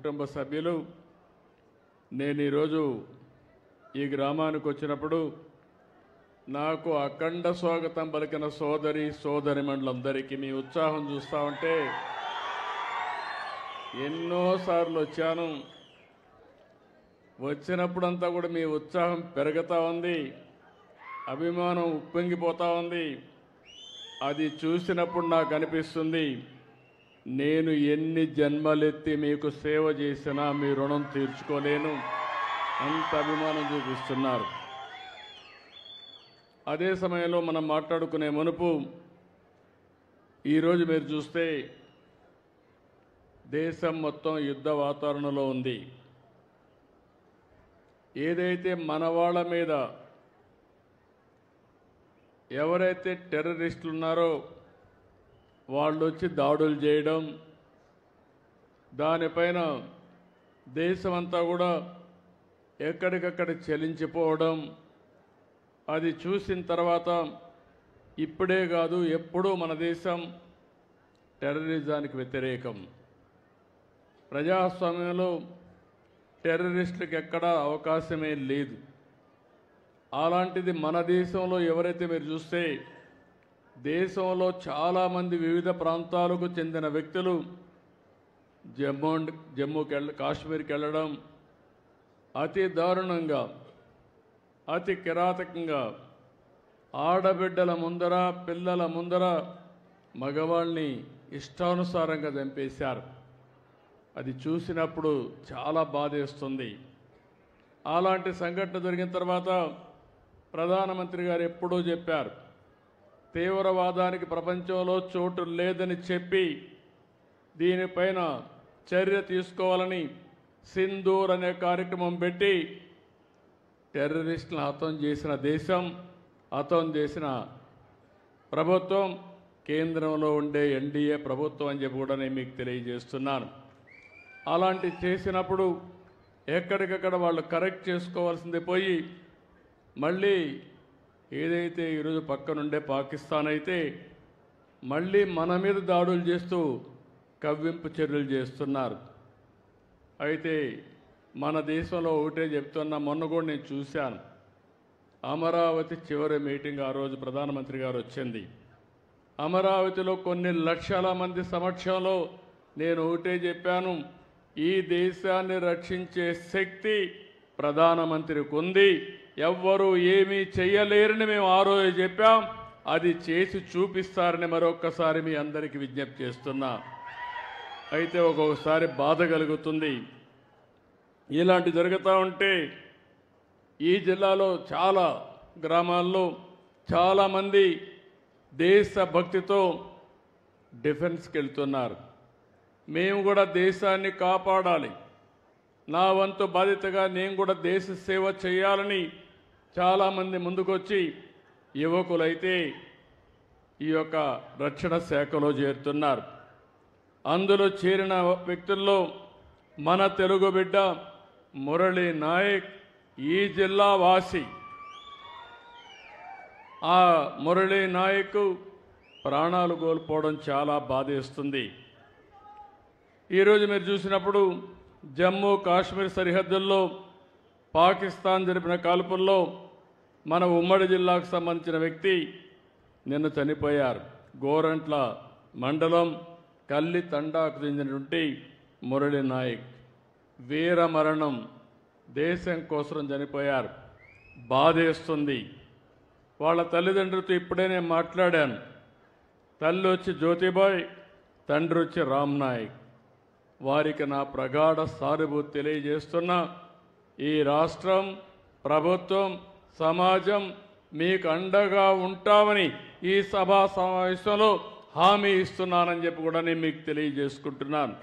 కుటుంబ సభ్యులు, నేను ఈరోజు ఈ గ్రామానికి వచ్చినప్పుడు నాకు అఖండ స్వాగతం పలికిన సోదరిమణులందరికీ మీ ఉత్సాహం చూస్తూ ఉంటే ఎన్నోసార్లు వచ్చాను. వచ్చినప్పుడంతా కూడా మీ ఉత్సాహం పెరుగుతూ ఉంది, అభిమానం ఉప్పొంగిపోతూ ఉంది. అది చూసినప్పుడు నాకు అనిపిస్తుంది, నేను ఎన్ని జన్మలెత్తి మీకు సేవ చేసినా మీ రుణం తీర్చుకోలేను, అంత అభిమానం చూపిస్తున్నారు. అదే సమయంలో మనం మాట్లాడుకునే మునుపు ఈరోజు మీరు చూస్తే దేశం మొత్తం యుద్ధ వాతావరణంలో ఉంది. ఏదైతే మన వాళ్ళ మీద ఎవరైతే టెర్రరిస్టులు ఉన్నారో వాళ్ళు వచ్చి దాడులు చేయడం, దానిపైన దేశమంతా కూడా ఎక్కడికక్కడ చలించిపోవడం, అది చూసిన తర్వాత ఇప్పుడే కాదు ఎప్పుడూ మన దేశం టెర్రరిజానికి వ్యతిరేకం. ప్రజాస్వామ్యంలో టెర్రరిస్టులకు ఎక్కడా అవకాశమే లేదు. అలాంటిది మన దేశంలో ఎవరైతే మీరు చూస్తే దేశంలో చాలామంది వివిధ ప్రాంతాలకు చెందిన వ్యక్తులు కాశ్మీర్కి వెళ్ళడం, అతి దారుణంగా అతి కిరాతకంగా ఆడబిడ్డల ముందర పిల్లల ముందర మగవాళ్ళని ఇష్టానుసారంగా చంపేశారు. అది చూసినప్పుడు చాలా బాధేస్తుంది. అలాంటి సంఘటన జరిగిన తర్వాత ప్రధానమంత్రి గారు ఎప్పుడూ చెప్పారు, తీవ్రవాదానికి ప్రపంచంలో చోటు లేదని చెప్పి దీనిపైన చర్య తీసుకోవాలని సింధూర్ అనే కార్యక్రమం పెట్టి టెర్రరిస్టులను హతం చేసిన దేశం, హతం చేసిన ప్రభుత్వం కేంద్రంలో ఉండే ఎన్డీఏ ప్రభుత్వం అని చెప్పి కూడా నేను మీకు తెలియజేస్తున్నాను. అలాంటి చేసినప్పుడు ఎక్కడికక్కడ వాళ్ళు కరెక్ట్ చేసుకోవాల్సింది పోయి మళ్ళీ ఏదైతే ఈరోజు పక్కనుండే పాకిస్తాన్ అయితే మళ్ళీ మన మీద దాడులు చేస్తూ కవ్వింపు చర్యలు చేస్తున్నారు. అయితే మన దేశంలో ఒకటే చెప్తున్నా, మొన్న కూడా నేను చూశాను, అమరావతి చివరి మీటింగ్ ఆ రోజు ప్రధానమంత్రి గారు వచ్చింది. అమరావతిలో కొన్ని లక్షల మంది సమక్షంలో నేను ఒకటే చెప్పాను, ఈ దేశాన్ని రక్షించే శక్తి ప్రధానమంత్రికి ఉంది, ఎవ్వరూ ఏమీ చెయ్యలేరని మేము ఆ రోజు చెప్పాం. అది చేసి చూపిస్తారని మరొక్కసారి మీ అందరికీ విజ్ఞప్తి చేస్తున్నా. అయితే ఒక్కొక్కసారి బాధ కలుగుతుంది. ఇలాంటి జరుగుతూ ఉంటే ఈ జిల్లాలో చాలా గ్రామాల్లో చాలామంది దేశభక్తితో డిఫెన్స్కి వెళ్తున్నారు. మేము కూడా దేశాన్ని కాపాడాలి, నా వంతు బాధ్యతగా నేను కూడా దేశ సేవ చేయాలని చాలామంది ముందుకొచ్చి యువకులైతే ఈ యొక్క రక్షణ శాఖలో చేరుతున్నారు. అందులో చేరిన వ్యక్తుల్లో మన తెలుగు బిడ్డ మురళీ నాయక్ ఈ జిల్లా వాసి. ఆ మురళీ నాయక్ ప్రాణాలు కోల్పోవడం చాలా బాధేస్తుంది. ఈరోజు మీరు చూసినప్పుడు జమ్మూ కాశ్మీర్ సరిహద్దుల్లో పాకిస్తాన్ జరిపిన కాల్పుల్లో మన ఉమ్మడి జిల్లాకు సంబంధించిన వ్యక్తి నిన్న చనిపోయారు. గోరంట్ల మండలం కల్లి తండాకు చెందినటువంటి మురళీ నాయక్ వీర మరణం, దేశం కోసం చనిపోయారు. బాధేస్తుంది. వాళ్ళ తల్లిదండ్రులతో ఇప్పుడే నేను మాట్లాడాను. తల్లి వచ్చి జ్యోతిబాయ్, తండ్రి వచ్చి రామ్ నాయక్. వారికి నా ప్రగాఢ సానుభూతి తెలియజేస్తున్నా. ఈ రాష్ట్రం, ప్రభుత్వం, సమాజం మీకు అండగా ఉంటామని ఈ సభా సమావేశంలో హామీ ఇస్తున్నానని చెప్పి కూడా నేను మీకు తెలియజేసుకుంటున్నాను.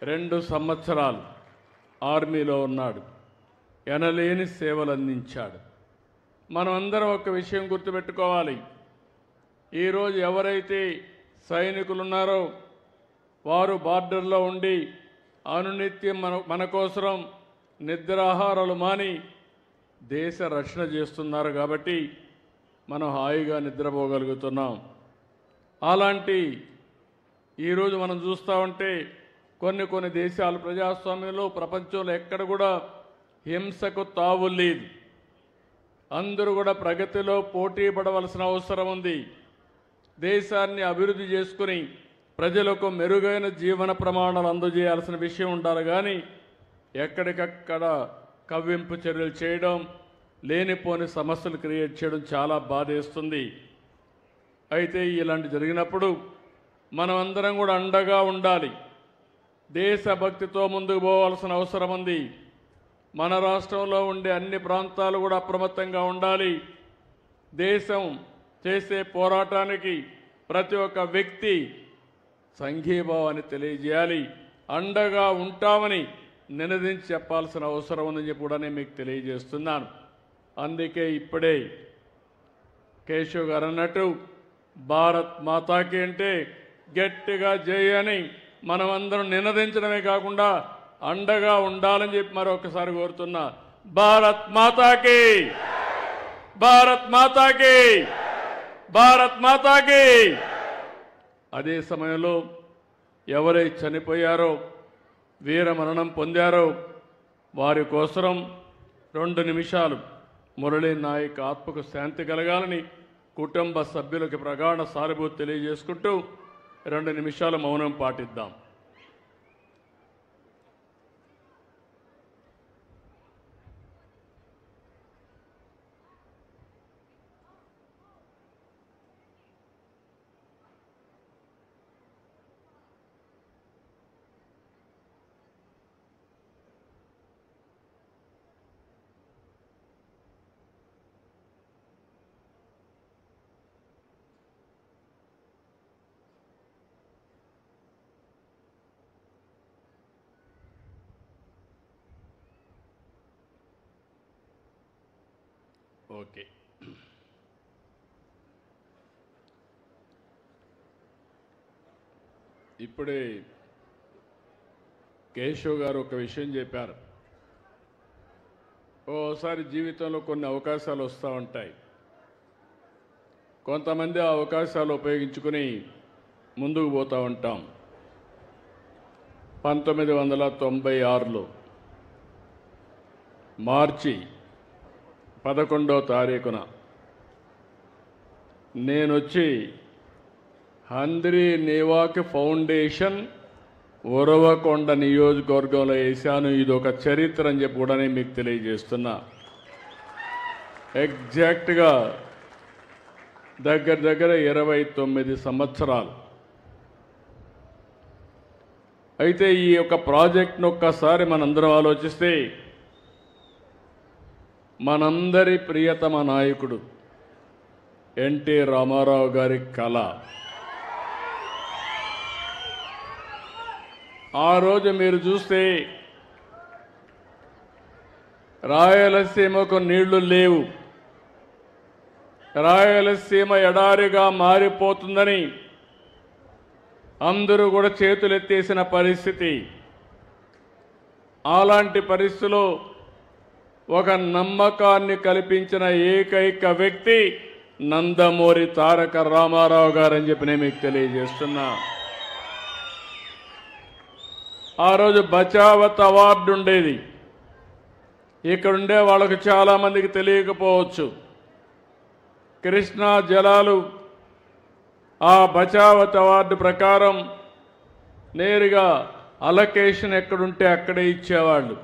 2 సంవత్సరాలు ఆర్మీలో ఉన్నాడు, ఎనలేని సేవలు అందించాడు. మనం అందరం ఒక విషయం గుర్తుపెట్టుకోవాలి, ఈరోజు ఎవరైతే సైనికులు ఉన్నారో వారు బార్డర్లో ఉండి అనునిత్యం మన కోసం నిద్రాహారాలు మాని దేశ రక్షణ చేస్తున్నారు కాబట్టి మనం హాయిగా నిద్రపోగలుగుతున్నాం. అలాంటి ఈరోజు మనం చూస్తూ ఉంటే కొన్ని దేశాలు ప్రజాస్వామ్యంలో ప్రపంచంలో ఎక్కడ కూడా హింసకు తావు లేదు. అందరూ కూడా ప్రగతిలో పోటీ పడవలసిన అవసరం ఉంది. దేశాన్ని అభివృద్ధి చేసుకుని ప్రజలకు మెరుగైన జీవన ప్రమాణాలు అందజేయాల్సిన విషయం ఉండాలి. కానీ ఎక్కడికక్కడ కవ్వింపు చర్యలు చేయడం, లేనిపోని సమస్యలు క్రియేట్ చేయడం చాలా బాధేస్తుంది. అయితే ఇలాంటి జరిగినప్పుడు మనం అందరం కూడా అండగా ఉండాలి. దేశభక్తితో ముందుకు పోవాల్సిన అవసరం ఉంది. మన రాష్ట్రంలో ఉండే అన్ని ప్రాంతాలు కూడా అప్రమత్తంగా ఉండాలి. దేశం చేసే పోరాటానికి ప్రతి ఒక్క వ్యక్తి సంఘీభావాన్ని తెలియజేయాలి. అండగా ఉంటామని నినదించి చెప్పాల్సిన అవసరం ఉందని చెప్పి కూడా నేను మీకు తెలియజేస్తున్నాను. అందుకే ఇప్పుడే కేశవ్ గారు అన్నట్టు భారత్ మాతాకి అంటే గట్టిగా జై అని మనమందరం నినదించడమే కాకుండా అండగా ఉండాలని చెప్పి మరొకసారి కోరుతున్నా. భారత్ మాతాకి, భారత్ మాతాకి, భారత్ మాతాకి. అదే సమయంలో ఎవరైతే చనిపోయారో, వీరమరణం పొందారో వారి కోసం 2 నిమిషాలు మురళీ నాయక్ ఆత్మకు శాంతి కలగాలని కుటుంబ సభ్యులకు ప్రగాఢ సానుభూతి తెలియజేసుకుంటూ 2 నిమిషాలు మౌనం పాటిద్దాం. ఓకే, ఇప్పుడే కేశవ్ గారు ఒక విషయం చెప్పారు. ఓసారి జీవితంలో కొన్ని అవకాశాలు వస్తూ ఉంటాయి. కొంతమంది ఆ అవకాశాలు ఉపయోగించుకుని ముందుకు పోతూ ఉంటాం. 1996లో మార్చి 11వ తారీఖున నేనొచ్చి హంద్రీ నేవాక్ ఫౌండేషన్ ఉరవకొండ నియోజకవర్గంలో వేశాను. ఇది ఒక చరిత్ర అని చెప్పి కూడా నేను మీకు తెలియజేస్తున్నా. ఎగ్జాక్ట్గా దగ్గర 29 సంవత్సరాలు. అయితే ఈ యొక్క ప్రాజెక్ట్ను ఒక్కసారి మనందరం ఆలోచిస్తే, మనందరి ప్రియతమ నాయకుడు ఎన్టీ రామారావు గారి కళ. ఆ రోజు మీరు చూస్తే రాయలసీమకు నీళ్లు లేవు, రాయలసీమ ఎడారిగా మారిపోతుందని అందరూ కూడా చేతులెత్తేసిన పరిస్థితి. అలాంటి పరిస్థితిలో ఒక నమ్మకాన్ని కల్పించిన ఏకైక వ్యక్తి నందమూరి తారక రామారావు గారని చెప్పి నేను మీకు తెలియజేస్తున్నా. ఆ రోజు బచావత్ అవార్డు ఉండేది. ఇక్కడుండే వాళ్ళకు చాలామందికి తెలియకపోవచ్చు. కృష్ణా జలాలు ఆ బచావత్ అవార్డు ప్రకారం నేరుగా అలొకేషన్ ఎక్కడుంటే అక్కడే ఇచ్చేవాళ్ళు.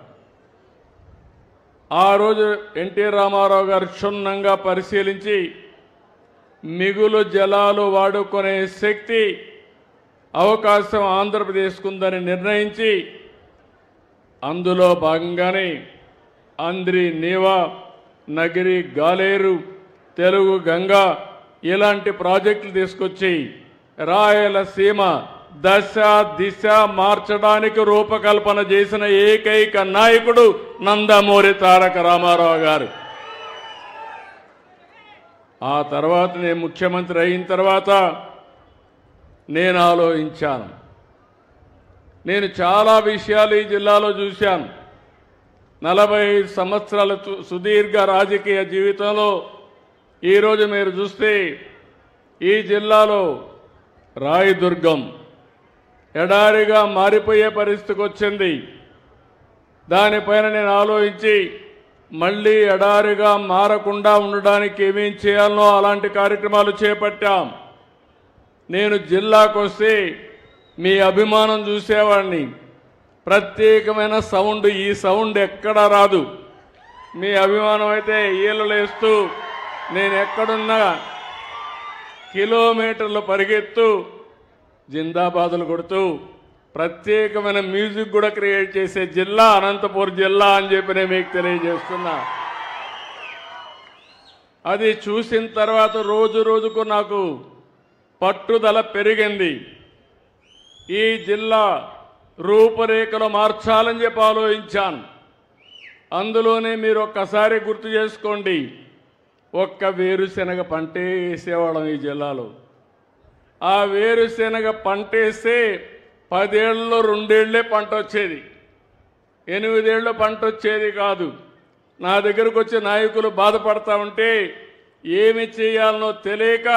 ఆ రోజు ఎన్టీ రామారావు గారు క్షుణ్ణంగా పరిశీలించి మిగులు జలాలు వాడుకునే శక్తి అవకాశం ఆంధ్రప్రదేశ్కు ఉందని నిర్ణయించి అందులో భాగంగానే అంద్రి నీవా, నగిరి గాలేరు, తెలుగు గంగా ఇలాంటి ప్రాజెక్టులు తీసుకొచ్చి రాయలసీమ దశ దిశ మార్చడానికి రూపకల్పన చేసిన ఏకైక నాయకుడు నందమూరి తారక రామారావు గారు. ఆ తర్వాత నేను ముఖ్యమంత్రి అయిన తర్వాత నేను ఆలోచించాను. నేను చాలా విషయాలు ఈ జిల్లాలో చూశాను. 45 సంవత్సరాల సుదీర్ఘ రాజకీయ జీవితంలో ఈరోజు మీరు చూస్తే ఈ జిల్లాలో రాయదుర్గం, ఎడారిగా మారిపోయే పరిస్థితికి వచ్చింది. దానిపైన నేను ఆలోచించి మళ్ళీ ఎడారిగా మారకుండా ఉండడానికి ఏమేం చేయాలనో అలాంటి కార్యక్రమాలు చేపట్టాం. నేను జిల్లాకు వస్తే మీ అభిమానం చూసేవాడిని. ప్రత్యేకమైన సౌండ్, ఈ సౌండ్ ఎక్కడా రాదు. మీ అభిమానం అయితే ఈలలేస్తూ నేను ఎక్కడున్నా కిలోమీటర్లు పరిగెత్తు జిందాబాదులు కొడుతూ ప్రత్యేకమైన మ్యూజిక్ కూడా క్రియేట్ చేసే జిల్లా అనంతపూర్ జిల్లా అని చెప్పి నేను మీకు తెలియజేస్తున్నా. అది చూసిన తర్వాత రోజు రోజుకు నాకు పట్టుదల పెరిగింది. ఈ జిల్లా రూపురేఖలు మార్చాలని చెప్పి ఆలోచించాను. అందులోనే మీరు ఒక్కసారి గుర్తు చేసుకోండి, ఒక్క వేరుశెనగ పంటే వేసేవాళ్ళం ఈ జిల్లాలో. ఆ వేరుశెనగ పంటేస్తే 10 ఏళ్ళలో 2 ఏళ్లే పంట వచ్చేది, 8 ఏళ్ళు పంట వచ్చేది కాదు. నా దగ్గరకు వచ్చే నాయకులు బాధపడతా ఉంటే ఏమి చేయాలనో తెలియక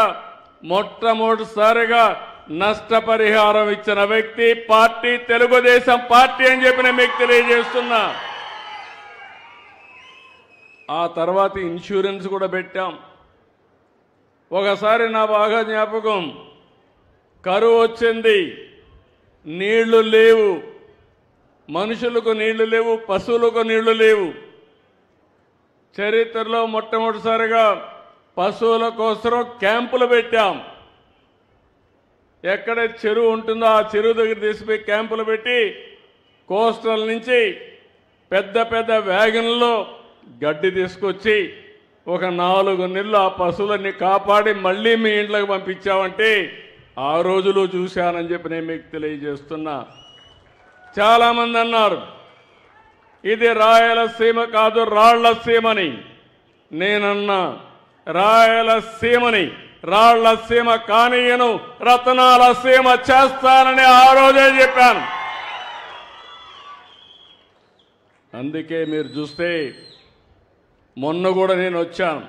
మొట్టమొదటిసారిగా నష్టపరిహారం ఇచ్చిన వ్యక్తి పార్టీ తెలుగుదేశం పార్టీ అని చెప్పి నేను మీకు తెలియజేస్తున్నా. ఆ తర్వాత ఇన్సూరెన్స్ కూడా పెట్టాం. ఒకసారి నా బాగా జ్ఞాపకం, కరువు వచ్చింది, నీళ్లు లేవు, మనుషులకు నీళ్లు లేవు, పశువులకు నీళ్లు లేవు. చరిత్రలో మొట్టమొదటిసారిగా పశువుల కోసం క్యాంపులు పెట్టాం. ఎక్కడ చెరువు ఉంటుందో ఆ చెరువు దగ్గర తీసిపోయి క్యాంపులు పెట్టి కోస్టల్ నుంచి పెద్ద పెద్ద వ్యాగన్లో గడ్డి తీసుకొచ్చి ఒక 4 నెలలు ఆ పశువులన్నీ కాపాడి మళ్ళీ మీ ఇంట్లోకి పంపించామంటే ఆ రోజులు చూశానని చెప్పి నేను మీకు తెలియజేస్తున్నా. చాలామంది అన్నారు ఇది రాయలసీమ కాదు రాళ్లసీమని. నేనన్నా రాయలసీమని రాళ్లసీమ కానీయను, రతనాల సీమ చేస్తానని ఆ రోజే చెప్పాను. అందుకే మీరు చూస్తే మొన్న కూడా నేను వచ్చాను,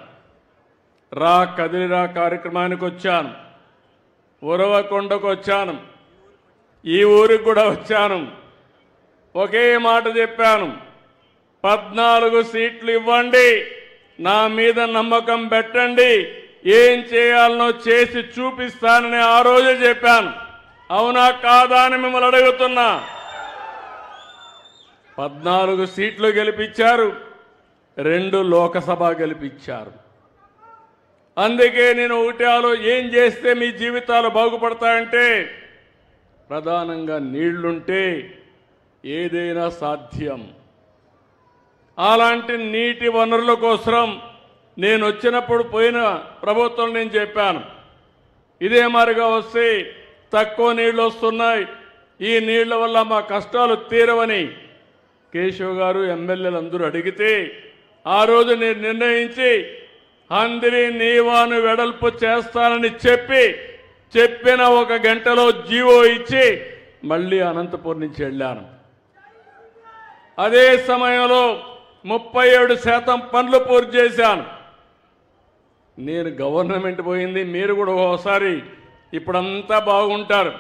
రా కదిలిరా కార్యక్రమానికి వచ్చాను, ఉరవకొండకు వచ్చాను, ఈ ఊరికి కూడా వచ్చాను. ఒకే మాట చెప్పాను, 14 సీట్లు ఇవ్వండి, నా మీద నమ్మకం పెట్టండి, ఏం చేయాలనో చేసి చూపిస్తానని ఆ రోజే చెప్పాను. అవునా కాదా అని మిమ్మల్ని అడుగుతున్నా. 14 సీట్లు గెలిపించారు, 2 లోకసభ గెలిపించారు. అందుకే నేను ఒకటి ఏం చేస్తే మీ జీవితాలు బాగుపడతాయంటే ప్రధానంగా నీళ్లుంటే ఏదైనా సాధ్యం. అలాంటి నీటి వనరుల కోసం నేను వచ్చినప్పుడు పోయిన ప్రభుత్వం నేను చెప్పాను, ఇదే మారిగా వస్తే తక్కువ నీళ్లు వస్తున్నాయి, ఈ నీళ్ల వల్ల మా కష్టాలు తీరవని కేశవ్ గారు ఎమ్మెల్యేలు అందరూ అడిగితే ఆ రోజు నేను నిర్ణయించి హంద్రి నీవాను వెడల్పు చేస్తానని చెప్పిన 1 గంటలో జీవో ఇచ్చి మళ్ళీ అనంతపురం నుంచి వెళ్ళాను. అదే సమయంలో 37% పనులు పూర్తి చేశాను. నేను గవర్నమెంట్ పోయింది, మీరు కూడా ఒకసారి ఇప్పుడంతా బాగుంటారు,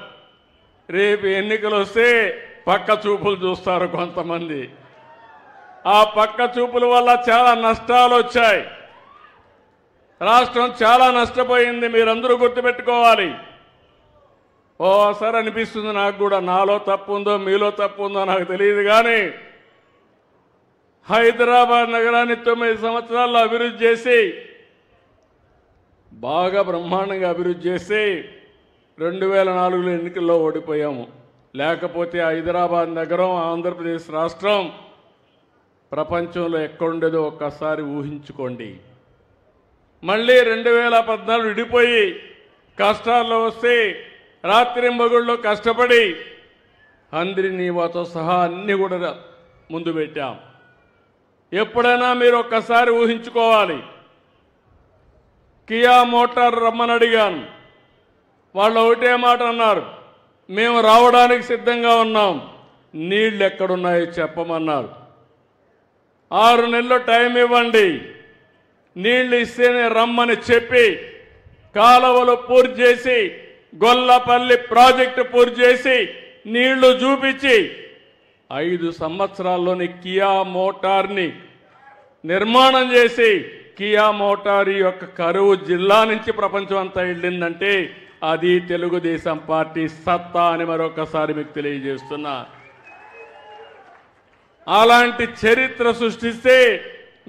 రేపు ఎన్నికలు వస్తే పక్క చూపులు చూస్తారు కొంతమంది. ఆ పక్క చూపుల వల్ల చాలా నష్టాలు వచ్చాయి, రాష్ట్రం చాలా నష్టపోయింది. మీరందరూ గుర్తుపెట్టుకోవాలి. ఓసారి అనిపిస్తుంది నాకు కూడా, నాలో తప్పు ఉందో మీలో తప్పు ఉందో నాకు తెలియదు, కానీ హైదరాబాద్ నగరాన్ని 9 సంవత్సరాల్లో అభివృద్ధి చేసి బాగా బ్రహ్మాండంగా అభివృద్ధి చేసి 2004లో ఎన్నికల్లో ఓడిపోయాము. లేకపోతే హైదరాబాద్ నగరం, ఆంధ్రప్రదేశ్ రాష్ట్రం ప్రపంచంలో ఎక్కడుండేదో ఒక్కసారి ఊహించుకోండి. మళ్ళీ 2014 విడిపోయి కష్టాల్లో వస్తే రాత్రింబగుళ్ళు కష్టపడి హంద్రి నీవాతో సహా అన్ని కూడా ముందు పెట్టాం. ఎప్పుడైనా మీరు ఒక్కసారి ఊహించుకోవాలి, కియా మోటార్ రమ్మని అడిగాను, వాళ్ళు ఒకటే మాట అన్నారు, మేము రావడానికి సిద్ధంగా ఉన్నాం, నీళ్లు ఎక్కడున్నాయో చెప్పమన్నారు. 6 నెలలు టైం ఇవ్వండి, నీళ్లు ఇస్తేనే రమ్మని చెప్పి కాలువలు పూర్తి చేసి గొల్లపల్లి ప్రాజెక్టు పూర్తి చేసి నీళ్లు చూపించి 5 సంవత్సరాల్లోని కియా మోటార్ని నిర్మాణం చేసి కియా మోటార్ యొక్క కరువు జిల్లా నుంచి ప్రపంచం అంతా వెళ్ళిందంటే అది తెలుగుదేశం పార్టీ సత్తా అని మరొకసారి మీకు తెలియజేస్తున్నా. అలాంటి చరిత్ర సృష్టిస్తే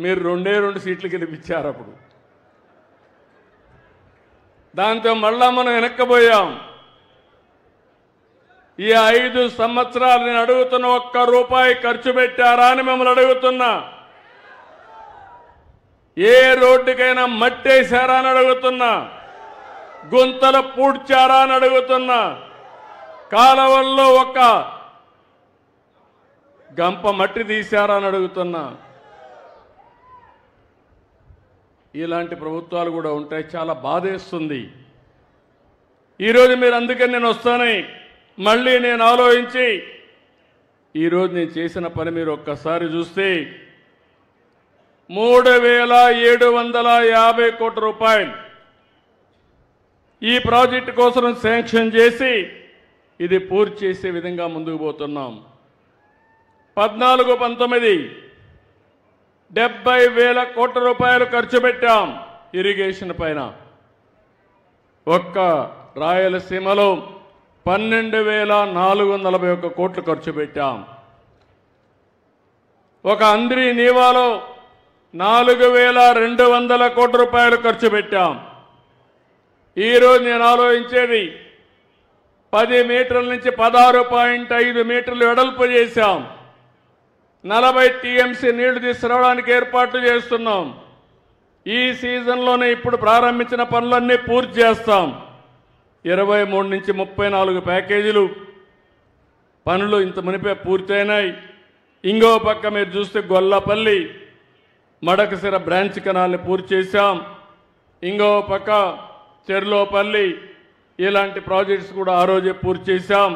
మీరు 2 సీట్లు గెలిపించారు. అప్పుడు దాంతో మళ్ళా మనం వెనక్కిపోయాం. ఈ 5 సంవత్సరాలు నేను అడుగుతున్న 1 రూపాయి ఖర్చు పెట్టారా అని మిమ్మల్ని అడుగుతున్నా. ఏ రోడ్డుకైనా మట్టేశారా అని అడుగుతున్నా. గుంతలు పూడ్చారా అని అడుగుతున్నా. కాలువల్లో ఒక గంప మట్టి తీశారా అని అడుగుతున్నా. ఇలాంటి ప్రభుత్వాలు కూడా ఉంటాయి. చాలా బాధేస్తుంది. ఈరోజు మీరు అందుకని నేను వస్తానని మళ్ళీ నేను ఆలోచించి ఈరోజు నేను చేసిన పని మీరు ఒక్కసారి చూస్తే 3,750 కోట్ల రూపాయలు ఈ ప్రాజెక్టు కోసం శాంక్షన్ చేసి ఇది పూర్తి చేసే విధంగా ముందుకు పోతున్నాం. 14-19 70,000 కోట్ల రూపాయలు ఖర్చు పెట్టాం ఇరిగేషన్ పైన. ఒక్క రాయలసీమలో 12,441 కోట్లు ఖర్చు పెట్టాం. ఒక అంద్రి నీవాలో 4,200 కోట్ల రూపాయలు ఖర్చు పెట్టాం. ఈరోజు నేను ఆలోచించేది 10 మీటర్ల నుంచి 16.5 మీటర్లు వెడల్పు చేశాం. 40 టీఎంసీ నీళ్లు తీసుకురావడానికి ఏర్పాట్లు చేస్తున్నాం. ఈ సీజన్లోనే ఇప్పుడు ప్రారంభించిన పనులన్నీ పూర్తి చేస్తాం. 23 నుంచి 34 ప్యాకేజీలు పనులు ఇంత మునిపే పూర్తయినాయి. ఇంకో పక్క మీరు చూస్తే గొల్లపల్లి మడకసిర బ్రాంచ్ కెనాల్ని పూర్తి చేశాం. ఇంకో పక్క చెర్లోపల్లి ఇలాంటి ప్రాజెక్ట్స్ కూడా ఆ రోజే పూర్తి చేశాం.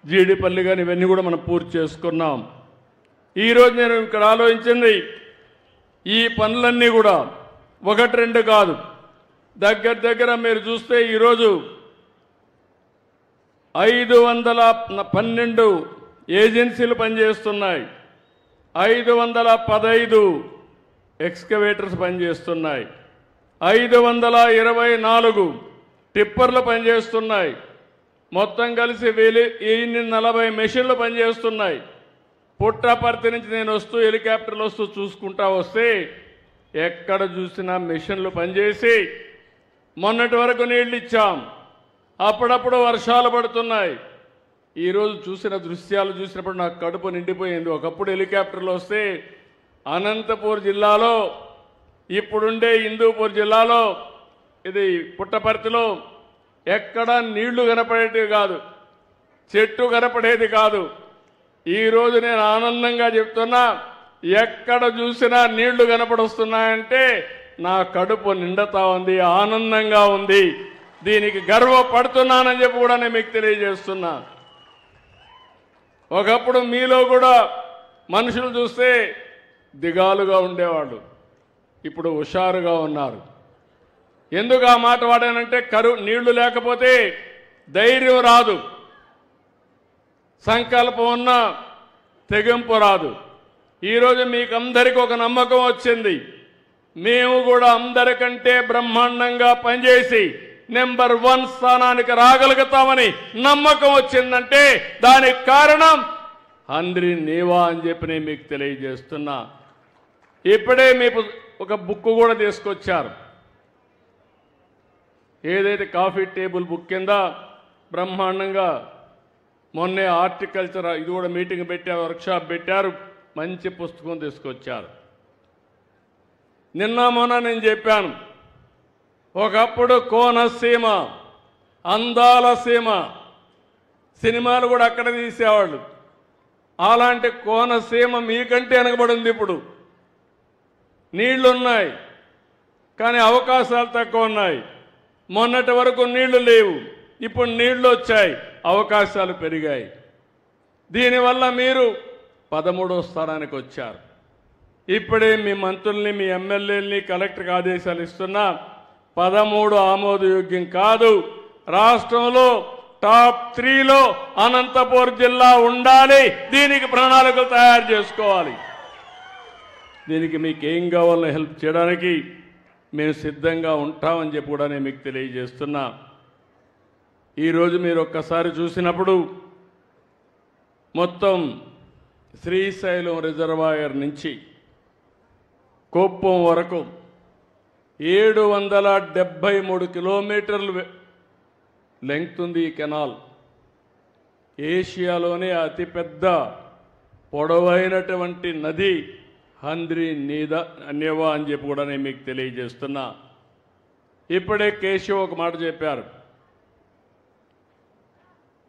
జీడిపల్లి కానీ ఇవన్నీ కూడా మనం పూర్తి చేసుకున్నాం. ఈరోజు నేను ఇక్కడ ఆలోచించింది ఈ పనులన్నీ కూడా 1-2 కాదు, దగ్గర మీరు చూస్తే ఈరోజు 512 ఏజెన్సీలు పనిచేస్తున్నాయి. 515 ఎక్స్కవేటర్స్ పనిచేస్తున్నాయి. 524 టిప్పర్లు పనిచేస్తున్నాయి. మొత్తం కలిసి 1040 మెషిన్లు పనిచేస్తున్నాయి. పుట్టపర్తి నుంచి నేను వస్తూ హెలికాప్టర్లు వస్తూ చూసుకుంటా వస్తే ఎక్కడ చూసినా మెషిన్లు పనిచేసి మొన్నటి వరకు నీళ్ళు ఇచ్చాం. అప్పుడప్పుడు వర్షాలు పడుతున్నాయి. ఈరోజు చూసిన దృశ్యాలు చూసినప్పుడు నాకు కడుపు నిండిపోయింది. ఒకప్పుడు హెలికాప్టర్లు వస్తే అనంతపూర్ జిల్లాలో, ఇప్పుడుండే హిందూపూర్ జిల్లాలో, ఇది పుట్టపర్తిలో ఎక్కడ నీళ్లు కనపడేటివి కాదు, చెట్టు కనపడేది కాదు. ఈరోజు నేను ఆనందంగా చెప్తున్నా, ఎక్కడ చూసినా నీళ్లు కనపడొస్తున్నాయంటే నా కడుపు నిండుతా ఉంది, ఆనందంగా ఉంది. దీనికి గర్వపడుతున్నానని చెప్పి కూడా నేను మీకు తెలియజేస్తున్నా. ఒకప్పుడు మీలో కూడా మనుషులు చూస్తే దిగాలుగా ఉండేవాళ్ళు, ఇప్పుడు హుషారుగా ఉన్నారు. ఎందుకు ఆ మాట వాడానంటే నీళ్లు లేకపోతే ధైర్యం రాదు, సంకల్పం ఉన్నా తెగింపు రాదు. ఈరోజు మీకు అందరికీ ఒక నమ్మకం వచ్చింది. మేము కూడా అందరికంటే బ్రహ్మాండంగా పనిచేసి నెంబర్ 1 స్థానానికి రాగలుగుతామని నమ్మకం వచ్చిందంటే దానికి కారణం అంద్రి నీవా అని చెప్పి నేను మీకు తెలియజేస్తున్నా. ఇప్పుడే మీకు ఒక బుక్ కూడా తీసుకొచ్చారు. ఏదైతే కాఫీ టేబుల్ బుక్ కింద బ్రహ్మాండంగా మొన్నే హార్టికల్చర్ ఇది కూడా మీటింగ్ పెట్టారు, వర్క్షాప్ పెట్టారు, మంచి పుస్తకం తీసుకొచ్చారు. నిన్న మొన్న నేను చెప్పాను, ఒకప్పుడు కోనసీమ అందాల సీమ, సినిమాలు కూడా అక్కడ తీసేవాళ్ళు. అలాంటి కోనసీమ మీకంటే వెనకబడింది. ఇప్పుడు నీళ్లున్నాయి కానీ అవకాశాలు తక్కువ ఉన్నాయి. మొన్నటి వరకు నీళ్లు లేవు, ఇప్పుడు నీళ్లు వచ్చాయి, అవకాశాలు పెరిగాయి. దీనివల్ల మీరు 13వ స్థానానికి వచ్చారు. ఇప్పుడే మీ మంత్రుల్ని, మీ ఎమ్మెల్యేలని కలెక్టర్కి ఆదేశాలు ఇస్తున్నా. 13 ఆమోదయోగ్యం కాదు. రాష్ట్రంలో టాప్ 3లో అనంతపూర్ జిల్లా ఉండాలి. దీనికి ప్రణాళికలు తయారు చేసుకోవాలి. దీనికి మీకు ఏం కావాలో హెల్ప్ చేయడానికి మేము సిద్ధంగా ఉంటామని చెప్పి కూడా నేను మీకు తెలియజేస్తున్నా. ఈరోజు మీరు ఒక్కసారి చూసినప్పుడు మొత్తం శ్రీశైలం రిజర్వాయర్ నుంచి కుప్పం వరకు 773 కిలోమీటర్లు లెంగ్త్ ఉంది ఈ కెనాల్. ఏషియాలోనే అతిపెద్ద పొడవైనటువంటి నది హంద్రి నీవా అని చెప్పి కూడా నేను మీకు తెలియజేస్తున్నా. ఇప్పుడే కేశవ్ ఒక మాట చెప్పారు.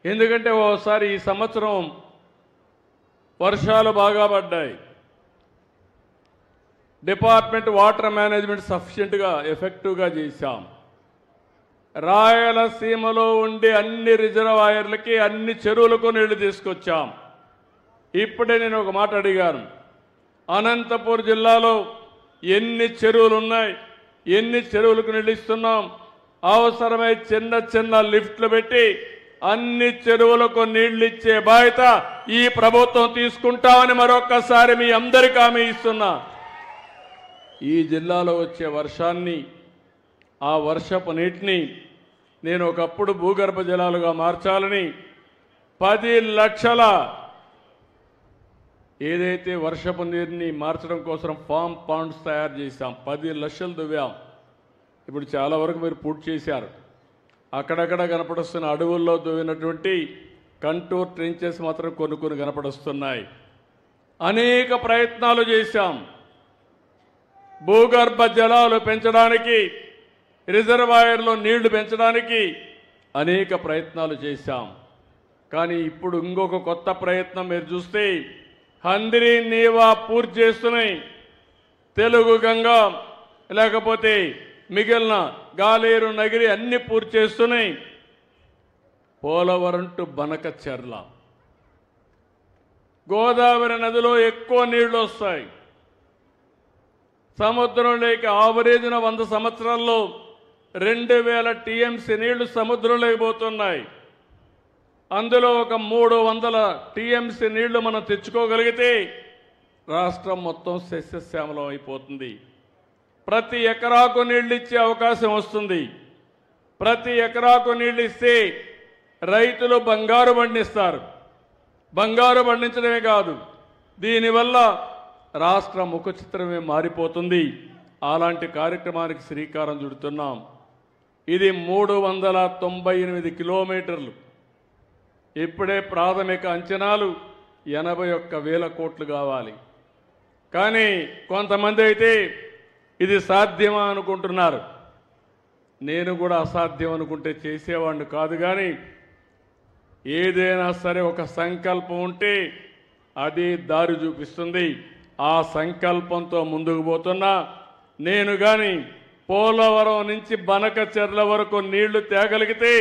ఎందుకంటే ఓసారి ఈ సంవత్సరం వర్షాలు బాగా పడ్డాయి. డిపార్ట్మెంట్ వాటర్ మేనేజ్మెంట్ సఫిషియెంట్గా ఎఫెక్టివ్గా చేశాం. రాయలసీమలో ఉండే అన్ని రిజర్వాయర్లకి అన్ని చెరువులకు నీళ్లు తీసుకొచ్చాం. ఇప్పుడే నేను ఒక మాట అడిగాను, అనంతపూర్ జిల్లాలో ఎన్ని చెరువులు ఉన్నాయి, ఎన్ని చెరువులకు నీళ్ళు ఇస్తున్నాం, అవసరమై చిన్న చిన్న లిఫ్ట్లు పెట్టి అన్ని చెరువులకు నీళ్లు ఇచ్చే బాధ్యత ఈ ప్రభుత్వం తీసుకుంటామని మరొక్కసారి మీ అందరికీ హామీ ఇస్తున్నా. ఈ జిల్లాలో వచ్చే వర్షాన్ని, ఆ వర్షపు నీటిని నేను ఒకప్పుడు భూగర్భ జలాలుగా మార్చాలని 10 లక్షల ఏదైతే వర్షపు నీరుని మార్చడం కోసం ఫామ్ పాండ్స్ తయారు చేశాం. 10 లక్షలు దువ్వాం. ఇప్పుడు చాలా వరకు మీరు పూర్తి చేశారు. అక్కడక్కడ కనపడుస్తున్న అడవుల్లో దువ్వినటువంటి కంటూర్ ట్రెంచెస్ మాత్రం కొన్ని కనపడుస్తున్నాయి. అనేక ప్రయత్నాలు చేశాం. భూగర్భ జలాలు పెంచడానికి, రిజర్వాయర్లో నీళ్లు పెంచడానికి అనేక ప్రయత్నాలు చేశాం. కానీ ఇప్పుడు ఇంకొక కొత్త ప్రయత్నం మీరు చూస్తే హంద్రి నీవా పూర్తి చేస్తున్నాయి. తెలుగు గంగా లేకపోతే మిగిలిన గాలేరు నగిరి అన్ని పూర్తి చేస్తున్నాయి. పోలవరం టు బనకచెర్ల గోదావరి నదిలో ఎక్కువ నీళ్లు వస్తాయి. సముద్రంలోకి ఆవరేజ్న 100 సంవత్సరాల్లో 2000 టీఎంసీ నీళ్లు సముద్రంలోకి పోతున్నాయి. అందులో ఒక 300 టీఎంసీ నీళ్లు మనం తెచ్చుకోగలిగితే రాష్ట్రం మొత్తం సస్యశ్యామలం అయిపోతుంది. ప్రతి ఎకరాకు నీళ్లు ఇచ్చే అవకాశం వస్తుంది. ప్రతి ఎకరాకు నీళ్లు ఇస్తే రైతులు బంగారు పండిస్తారు. బంగారు పండించడమే కాదు, దీనివల్ల రాష్ట్ర ముఖ చిత్రమే మారిపోతుంది. అలాంటి కార్యక్రమానికి శ్రీకారం చుడుతున్నాం. ఇది 398 కిలోమీటర్లు. ఇప్పుడే ప్రాథమిక అంచనాలు 81,000 కోట్లు కావాలి. కానీ కొంతమంది అయితే ఇది సాధ్యమా అనుకుంటున్నారు. నేను కూడా అసాధ్యం అనుకుంటే చేసేవాడిని కాదు. కానీ ఏదైనా సరే ఒక సంకల్పం ఉంటే అది దారి చూపిస్తుంది. ఆ సంకల్పంతో ముందుకు పోతున్నా. నేను కానీ పోలవరం నుంచి బనకచెర్ల వరకు నీళ్లు తేగలిగితే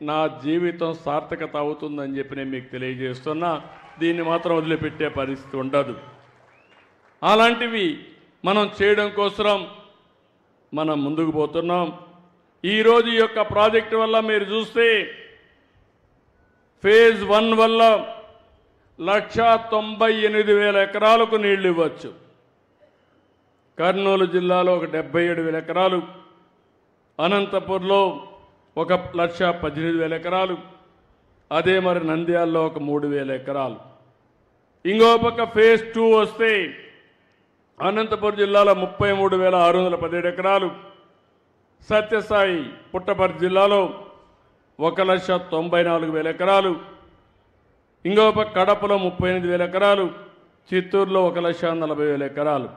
నా జీవితం సార్థకత అవుతుందని చెప్పి నేను మీకు తెలియజేస్తున్నా. దీన్ని మాత్రం వదిలిపెట్టే పరిస్థితి ఉండదు. అలాంటివి మనం చేయడం కోసం మనం ముందుకు పోతున్నాం. ఈరోజు ఈ యొక్క ప్రాజెక్టు వల్ల మీరు చూస్తే ఫేజ్ 1 వల్ల 1,98,000 ఎకరాలకు నీళ్లు ఇవ్వచ్చు. కర్నూలు జిల్లాలో ఒక 77,000 ఎకరాలు, అనంతపూర్లో ఒక 1,18,000 ఎకరాలు, అదే మరి నంద్యాలలో ఒక 3,000 ఎకరాలు. ఇంకో పక్క ఫేజ్ 2 వస్తే అనంతపురం జిల్లాలో 33,617 ఎకరాలు, సత్యసాయి పుట్టపర్తి జిల్లాలో 1,94,000 ఎకరాలు, ఇంకో పక్క కడపలో 38,000 ఎకరాలు, చిత్తూరులో 1,40,000 ఎకరాలు.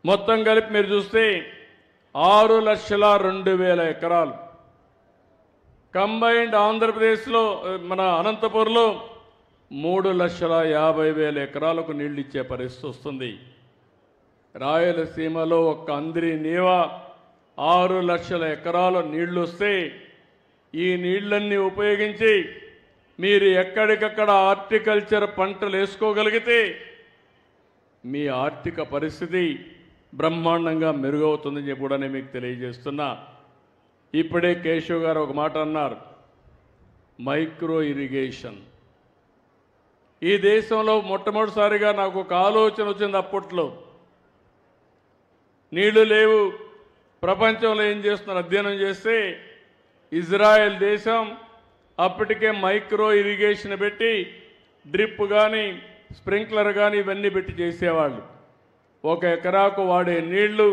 మొత్తం కలిపి మీరు చూస్తే 6,02,000 ఎకరాలు. కంబైన్డ్ ఆంధ్రప్రదేశ్లో మన అనంతపూర్లో 3,50,000 ఎకరాలకు నీళ్ళు ఇచ్చే పరిస్థితి వస్తుంది. రాయలసీమలో ఒక హంద్రి నీవా 6 లక్షల ఎకరాల నీళ్లు వస్తే ఈ నీళ్లన్నీ ఉపయోగించి మీరు ఎక్కడికక్కడ హార్టికల్చర్ పంటలు వేసుకోగలిగితే మీ ఆర్థిక పరిస్థితి బ్రహ్మాండంగా మెరుగవుతుందని చెప్పి కూడా నేను మీకు తెలియజేస్తున్నా. ఇప్పుడే కేశవ్ గారు ఒక మాట అన్నారు. Micro irrigation. ఈ దేశంలో మొట్టమొదటిసారిగా నాకు ఒక ఆలోచన వచ్చింది. అప్పట్లో నీళ్లు లేవు, ప్రపంచంలో ఏం చేస్తున్నారు అధ్యయనం చేస్తే ఇజ్రాయెల్ దేశం అప్పటికే మైక్రో ఇరిగేషన్ పెట్టి డ్రిప్ కానీ స్ప్రింక్లర్ కానీ ఇవన్నీ పెట్టి చేసేవాళ్ళు. 1 ఎకరాకు వాడే నీళ్లు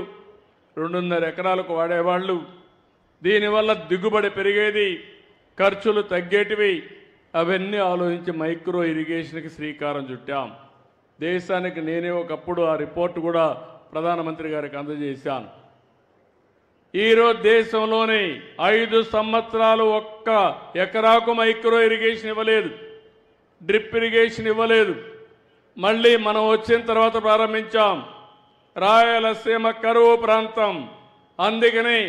2.5 ఎకరాలకు వాడేవాళ్ళు. దీనివల్ల దిగుబడి పెరిగేది, ఖర్చులు తగ్గేటివి. అవన్నీ ఆలోచించి మైక్రో ఇరిగేషన్కి శ్రీకారం చుట్టాం. దేశానికి నేనే ఒకప్పుడు ఆ రిపోర్ట్ కూడా ప్రధానమంత్రి గారికి అందజేశాను. ఈరోజు దేశంలోనే 5 సంవత్సరాలు 1 ఎకరాకు మైక్రో ఇరిగేషన్ ఇవ్వలేదు, డ్రిప్ ఇరిగేషన్ ఇవ్వలేదు. మళ్ళీ మనం వచ్చిన తర్వాత ప్రారంభించాం. రాయలసీమ కరువు ప్రాంతం, అందుకని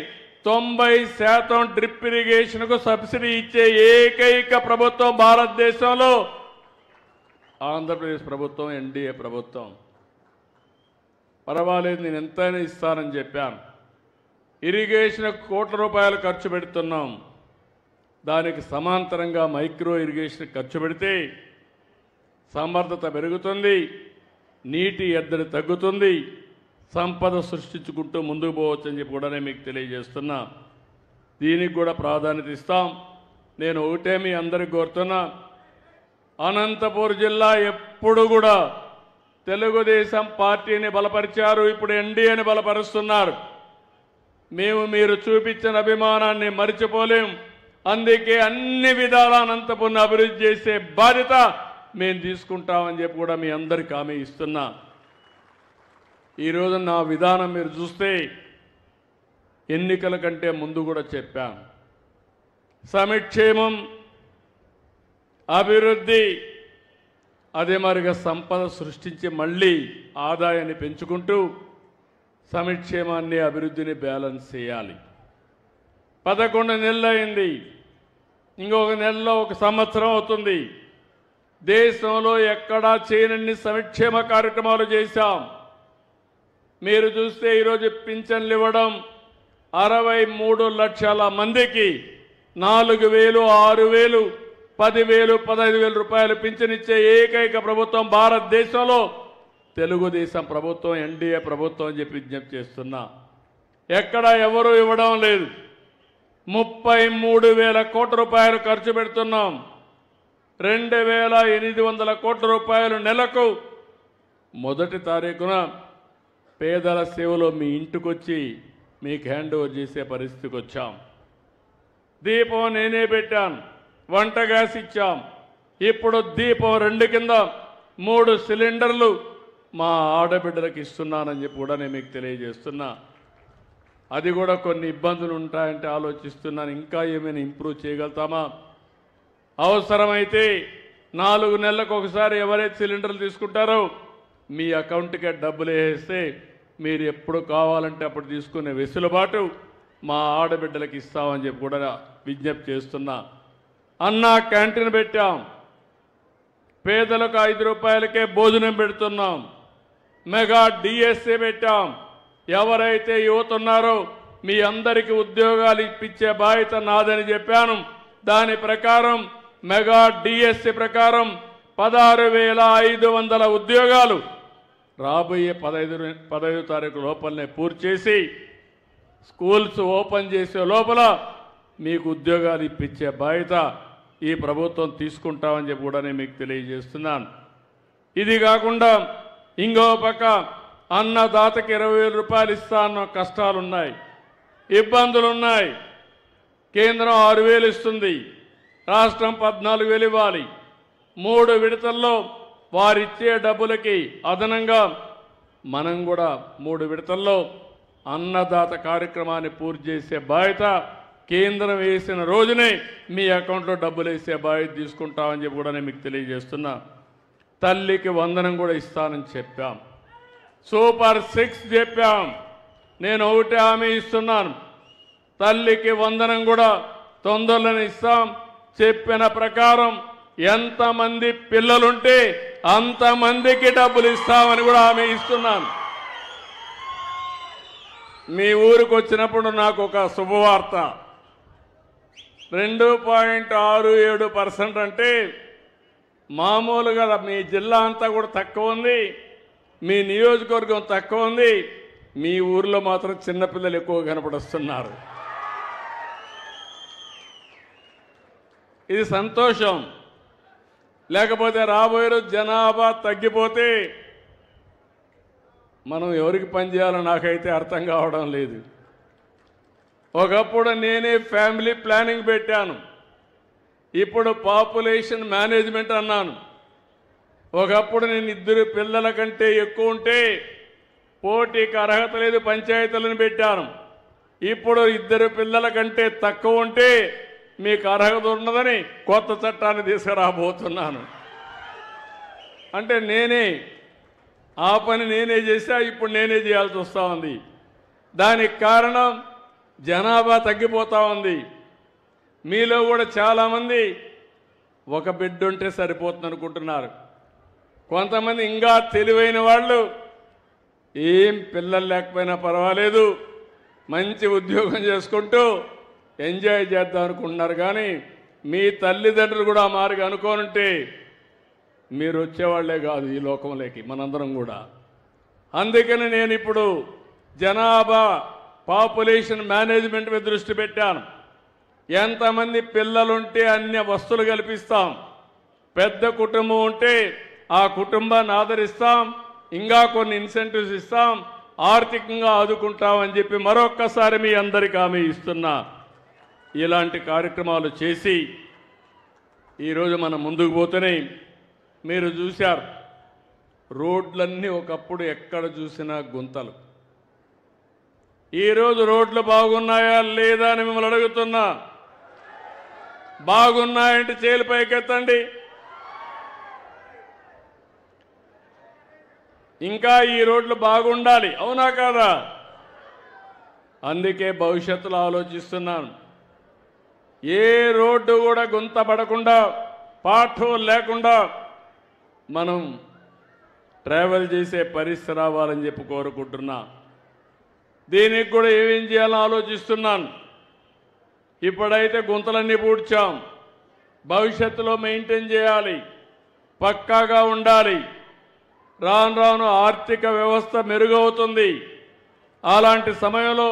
90% డ్రిప్ ఇరిగేషన్కు సబ్సిడీ ఇచ్చే ఏకైక ప్రభుత్వం భారతదేశంలో ఆంధ్రప్రదేశ్ ప్రభుత్వం, ఎన్డీఏ ప్రభుత్వం. పర్వాలేదు, నేను ఎంతైనా ఇస్తానని చెప్పాను. ఇరిగేషన్ కోట్ల రూపాయలు ఖర్చు పెడుతున్నాం. దానికి సమాంతరంగా మైక్రో ఇరిగేషన్ ఖర్చు పెడితే సమర్థత పెరుగుతుంది, నీటి ఎద్దడి తగ్గుతుంది, సంపద సృష్టించుకుంటూ ముందుకు పోవచ్చు అని చెప్పి కూడా నేను మీకు తెలియజేస్తున్నా. దీనికి కూడా ప్రాధాన్యత ఇస్తాం. నేను ఒకటే మీ అందరికి కోరుతున్నా, అనంతపూర్ జిల్లా ఎప్పుడు కూడా తెలుగుదేశం పార్టీని బలపరిచారు, ఇప్పుడు ఎన్డీఏని బలపరుస్తున్నారు. మీరు చూపించిన అభిమానాన్ని మరిచిపోలేం. అందుకే అన్ని విధాల అనంతపురం అభివృద్ధి చేసే బాధ్యత మేము తీసుకుంటామని చెప్పి కూడా మీ అందరికీ హామీ ఇస్తున్నా. ఈరోజు నా విధానం మీరు చూస్తే ఎన్నికల కంటే ముందు కూడా చెప్పాను. సంక్షేమం, అభివృద్ధి, అదే మరిగా సంపద సృష్టించి మళ్ళీ ఆదాయాన్ని పెంచుకుంటూ సంక్షేమాన్ని అభివృద్ధిని బ్యాలెన్స్ చేయాలి. 11 నెలలు అయింది, ఇంకొక నెలలో 1 సంవత్సరం అవుతుంది. దేశంలో ఎక్కడా చేయనన్ని సంక్షేమ కార్యక్రమాలు చేశాం. మీరు చూస్తే ఈరోజు పింఛన్లు ఇవ్వడం 63 లక్షల మందికి 4,000, 6,000, 10,000, 15,000 రూపాయలు పింఛనిచ్చే ఏకైక ప్రభుత్వం భారతదేశంలో తెలుగుదేశం ప్రభుత్వం, ఎన్డీఏ ప్రభుత్వం అని చెప్పి విజ్ఞప్తి చేస్తున్నా. ఎక్కడ ఎవరు ఇవ్వడం లేదు. 33,000 కోట్ల రూపాయలు ఖర్చు పెడుతున్నాం. 2,800 కోట్ల రూపాయలు నెలకు. 1వ తారీఖున పేదల సేవలో మీ ఇంటికొచ్చి మీకు హ్యాండ్ ఓవర్ చేసే పరిస్థితికి వచ్చాం. దీపం నేనే పెట్టాను, వంట గ్యాస్ ఇచ్చాం. ఇప్పుడు దీపం 2 కింద 3 సిలిండర్లు మా ఆడబిడ్డలకు ఇస్తున్నానని చెప్పి కూడా నేను మీకు తెలియజేస్తున్నా. అది కూడా కొన్ని ఇబ్బందులు ఉంటాయంటే ఆలోచిస్తున్నాను, ఇంకా ఏమైనా ఇంప్రూవ్ చేయగలుగుతామా. అవసరమైతే 4 నెలలకు ఒకసారి ఎవరైతే సిలిండర్లు తీసుకుంటారో మీ అకౌంట్కే డబ్బులు వేస్తే మీరు ఎప్పుడు కావాలంటే అప్పుడు తీసుకునే వెసులుబాటు మా ఆడబిడ్డలకు ఇస్తామని చెప్పి కూడా విజ్ఞప్తి చేస్తున్నా. అన్నా క్యాంటీన్ పెట్టాం, పేదలకు 5 రూపాయలకే భోజనం పెడుతున్నాం. మెగా డిఎస్సీ పెట్టాం. ఎవరైతే యువత ఉన్నారో మీ అందరికీ ఉద్యోగాలు ఇప్పించే బాధ్యత నాదని చెప్పాను. దాని ప్రకారం మెగా డిఎస్సీ ప్రకారం 16,500 ఉద్యోగాలు రాబోయే 15 తారీఖు లోపలనే పూర్తి చేసి స్కూల్స్ ఓపెన్ చేసే లోపల మీకు ఉద్యోగాలు ఇప్పించే బాధ్యత ఈ ప్రభుత్వం తీసుకుంటామని చెప్పి కూడా నేను మీకు తెలియజేస్తున్నాను. ఇది కాకుండా ఇంకో పక్క అన్నదాతకి 20,000 రూపాయలు ఇస్తా అన్న కష్టాలున్నాయి, ఇబ్బందులున్నాయి. కేంద్రం 6,000 ఇస్తుంది, రాష్ట్రం 14,000 ఇవ్వాలి. 3 విడతల్లో వారిచ్చే డబ్బులకి అదనంగా మనం కూడా 3 విడతల్లో అన్నదాత కార్యక్రమాన్ని పూర్తి చేసే బాధ్యత కేంద్రం వేసిన రోజునే మీ అకౌంట్లో డబ్బులు వేసే బాధ్యత తీసుకుంటామని చెప్పి కూడా నేను మీకు తెలియజేస్తున్నా. తల్లికి వందనం కూడా ఇస్తానని చెప్పాం. సూపర్ 6 చెప్పాం. నేను ఒకటే హామీ ఇస్తున్నాను, తల్లికి వందనం కూడా తొందరలోనే ఇస్తాం. చెప్పిన ప్రకారం ఎంతమంది పిల్లలుంటే అంతమందికి డబ్బులు ఇస్తామని కూడా హామీ ఇస్తున్నాను. మీ ఊరికి వచ్చినప్పుడు నాకు ఒక శుభవార్త, 2.67% అంటే మామూలుగా మీ జిల్లా అంతా కూడా తక్కువ ఉంది, మీ నియోజకవర్గం తక్కువ ఉంది, మీ ఊర్లో మాత్రం చిన్నపిల్లలు ఎక్కువ కనపడుస్తున్నారు. ఇది సంతోషం. లేకపోతే రాబోయే రోజు జనాభా తగ్గిపోతే మనం ఎవరికి పనిచేయాలో నాకైతే అర్థం కావడం లేదు. ఒకప్పుడు నేనే ఫ్యామిలీ ప్లానింగ్ పెట్టాను, ఇప్పుడు పాపులేషన్ మేనేజ్మెంట్ అన్నాను. ఒకప్పుడు నేను 2 పిల్లల కంటే ఎక్కువ ఉంటే పోటీకి అర్హత లేదు పంచాయతీలను పెట్టాను. ఇప్పుడు 2 పిల్లల కంటే తక్కువ ఉంటే మీకు అర్హత ఉండదని కొత్త చట్టాన్ని తీసుకురాబోతున్నాను. అంటే నేనే ఆ పని నేనే చేశా, ఇప్పుడు నేనే చేయాల్సి వస్తూ ఉంది. దానికి కారణం జనాభా తగ్గిపోతూ ఉంది. మీలో కూడా చాలామంది ఒక బిడ్డ ఉంటే సరిపోతుంది అనుకుంటున్నారు. కొంతమంది ఇంకా తెలివైన వాళ్ళు ఏం పిల్లలు లేకపోయినా పర్వాలేదు, మంచి ఉద్యోగం చేసుకుంటూ ఎంజాయ్ చేద్దాం అనుకుంటున్నారు. కానీ మీ తల్లిదండ్రులు కూడా ఆ మార్గం అనుకోనుంటే మీరు వచ్చేవాళ్లే కాదు ఈ లోకంలోకి, మనందరం కూడా. అందుకని నేను ఇప్పుడు జనాభా పాపులేషన్ మేనేజ్మెంట్ మీద దృష్టి పెట్టాను. ఎంతమంది పిల్లలుంటే అన్ని వస్తువులు కల్పిస్తాం, పెద్ద కుటుంబం ఉంటే ఆ కుటుంబాన్ని ఆదరిస్తాం, ఇంకా కొన్ని ఇన్సెంటివ్స్ ఇస్తాం, ఆర్థికంగా ఆదుకుంటామని చెప్పి మరొక్కసారి మీ అందరికీ హామీ ఇస్తున్నా. ఇలాంటి కార్యక్రమాలు చేసి ఈరోజు మనం ముందుకు పోతేనే మీరు చూశారు, రోడ్లన్నీ ఒకప్పుడు ఎక్కడ చూసినా గుంతలు. ఈరోజు రోడ్లు బాగున్నాయా లేదా అని మిమ్మల్ని అడుగుతున్నా. బాగున్నాయంటే చేలు పైకెత్తండి. ఇంకా ఈ రోడ్లు బాగుండాలి, అవునా కాదా? అందుకే భవిష్యత్తులో ఆలోచిస్తున్నాను. ఏ రోడ్డు కూడా గుంత పడకుండా, పాఠం లేకుండా మనం ట్రావెల్ చేసే పరిస్థితి రావాలని చెప్పి కోరుకుంటున్నా. దీనికి కూడా ఏమేం చేయాలో ఆలోచిస్తున్నాను. ఇప్పుడైతే గుంతలన్నీ పూడ్చాం, భవిష్యత్తులో మెయింటైన్ చేయాలి, పక్కాగా ఉండాలి. రాను రాను ఆర్థిక వ్యవస్థ మెరుగవుతుంది. అలాంటి సమయంలో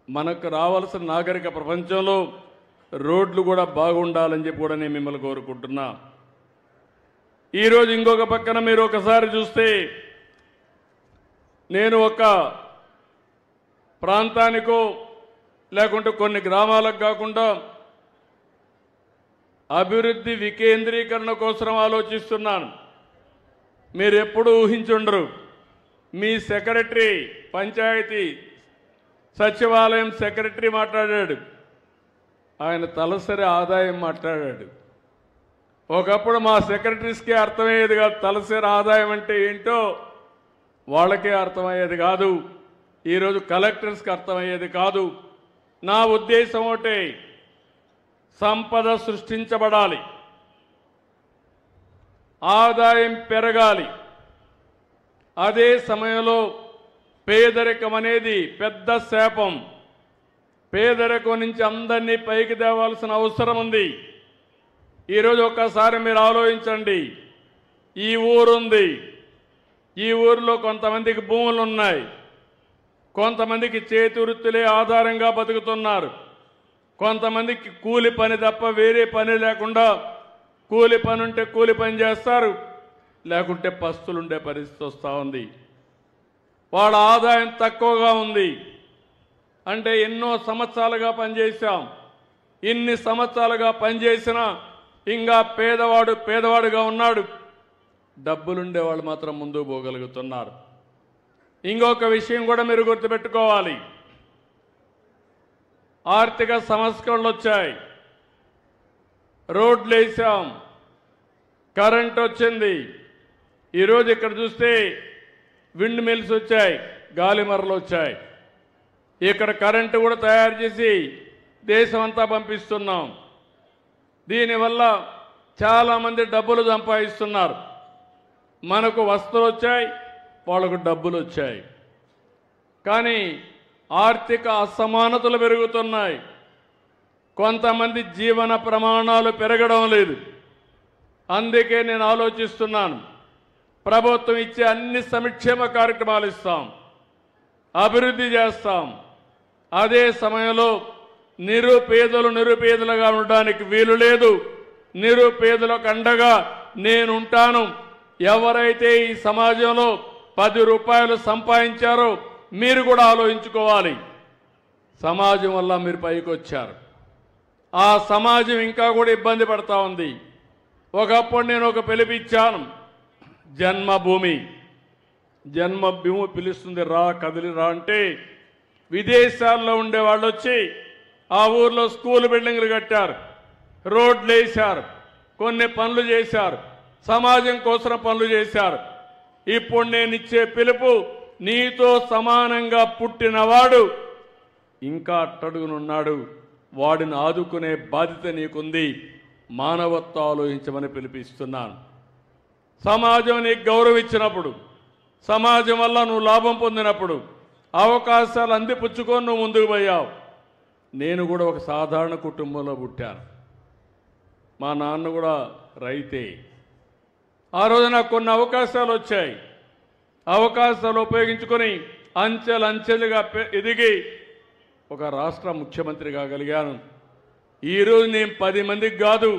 మనకు రావాల్సిన నాగరిక ప్రపంచంలో రోడ్లు కూడా బాగుండాలని చెప్పి కూడా నేను మిమ్మల్ని కోరుకుంటున్నా. ఈరోజు ఇంకొక పక్కన మీరు ఒకసారి చూస్తే, నేను ఒక ప్రాంతానికో లేకుంటే కొన్ని గ్రామాలకు కాకుండా అభివృద్ధి వికేంద్రీకరణ కోసం ఆలోచిస్తున్నాను. మీరు ఎప్పుడూ ఊహించుండరు. మీ సెక్రటరీ, పంచాయతీ సచివాలయం సెక్రటరీ మాట్లాడాడు, ఆయన తలసరి ఆదాయం మాట్లాడాడు. ఒకప్పుడు మా సెక్రటరీస్కి అర్థమయ్యేది కాదు, తలసరి ఆదాయం అంటే ఏంటో వాళ్ళకే అర్థమయ్యేది కాదు. ఈరోజు కలెక్టర్స్కి అర్థమయ్యేది కాదు. నా ఉద్దేశం ఒకటే, సంపద సృష్టించబడాలి, ఆదాయం పెరగాలి. అదే సమయంలో పేదరికం అనేది పెద్ద శాపం. పేదరికం నుంచి అందరినీ పైకి తేవాల్సిన అవసరం ఉంది. ఈరోజు ఒక్కసారి మీరు ఆలోచించండి. ఈ ఊరుంది, ఈ ఊరిలో కొంతమందికి భూములు ఉన్నాయి, కొంతమందికి చేతి వృత్తులే ఆధారంగా బతుకుతున్నారు, కొంతమందికి కూలి పని తప్ప వేరే పని లేకుండా కూలి పని ఉంటే కూలి పని చేస్తారు, లేకుంటే పస్తులుండే పరిస్థితి వస్తూ ఉంది. వాళ్ళ ఆదాయం తక్కువగా ఉంది. అంటే ఎన్నో సంవత్సరాలుగా పనిచేశాం, ఇన్ని సంవత్సరాలుగా పనిచేసినా ఇంకా పేదవాడుగా ఉన్నాడు. డబ్బులుండే వాళ్ళు మాత్రం ముందుకు పోగలుగుతున్నారు. ఇంకొక విషయం కూడా మీరు గుర్తుపెట్టుకోవాలి. ఆర్థిక సంస్కరణలు వచ్చాయి, రోడ్లు వేసాం, కరెంట్ వచ్చింది. ఈరోజు ఇక్కడ చూస్తే విండ్ మిల్స్ వచ్చాయి, గాలిమరలు వచ్చాయి. ఇక్కడ కరెంటు కూడా తయారు చేసి దేశమంతా పంపిస్తున్నాం. దీనివల్ల చాలామంది డబ్బులు సంపాదిస్తున్నారు. మనకు వస్తువులు వచ్చాయి, వాళ్ళకు డబ్బులు వచ్చాయి. కానీ ఆర్థిక అసమానతలు పెరుగుతున్నాయి. కొంతమంది జీవన ప్రమాణాలు పెరగడం లేదు. అందుకే నేను ఆలోచిస్తున్నాను, ప్రభుత్వం ఇచ్చే అన్ని సంక్షేమ కార్యక్రమాలు ఇస్తాం, అభివృద్ధి చేస్తాం. అదే సమయంలో నిరుపేదలుగా ఉండడానికి వీలు లేదు. నిరుపేదలకు అండగా నేనుంటాను. ఎవరైతే ఈ సమాజంలో 10 రూపాయలు సంపాదించారో మీరు కూడా ఆలోచించుకోవాలి. సమాజం వల్ల మీరు పైకి వచ్చారు. ఆ సమాజం ఇంకా కూడా ఇబ్బంది పడతా ఉంది. ఒకప్పుడు నేను ఒక పిలిపిచ్చాను, జన్మభూమి పిలుస్తుంది, రా కదిలి రా అంటే విదేశాల్లో ఉండే వాళ్ళు వచ్చి ఆ ఊర్లో స్కూల్ బిల్డింగ్లు కట్టారు, రోడ్లు వేశారు, కొన్ని పనులు చేశారు, సమాజం కోసం పనులు చేశారు. ఇప్పుడు నేను ఇచ్చే పిలుపు, నీతో సమానంగా పుట్టినవాడు ఇంకా అట్టడుగునున్నాడు, వాడిని ఆదుకునే బాధ్యత నీకుంది, మానవత్వం ఆలోచించమని పిలిపిస్తున్నాను. సమాజం నీకు గౌరవం ఇచ్చినప్పుడు, సమాజం వల్ల నువ్వు లాభం పొందినప్పుడు అవకాశాలు అందిపుచ్చుకొని నువ్వు ముందుకు పోయావు. నేను కూడా ఒక సాధారణ కుటుంబంలో పుట్టాను. మా నాన్న కూడా రైతే. ఆ రోజు నాకు కొన్ని అవకాశాలు వచ్చాయి. అవకాశాలు ఉపయోగించుకొని అంచెలుగా ఎదిగి ఒక రాష్ట్ర ముఖ్యమంత్రి కాగలిగాను. ఈరోజు నేను 10 మందికి కాదు,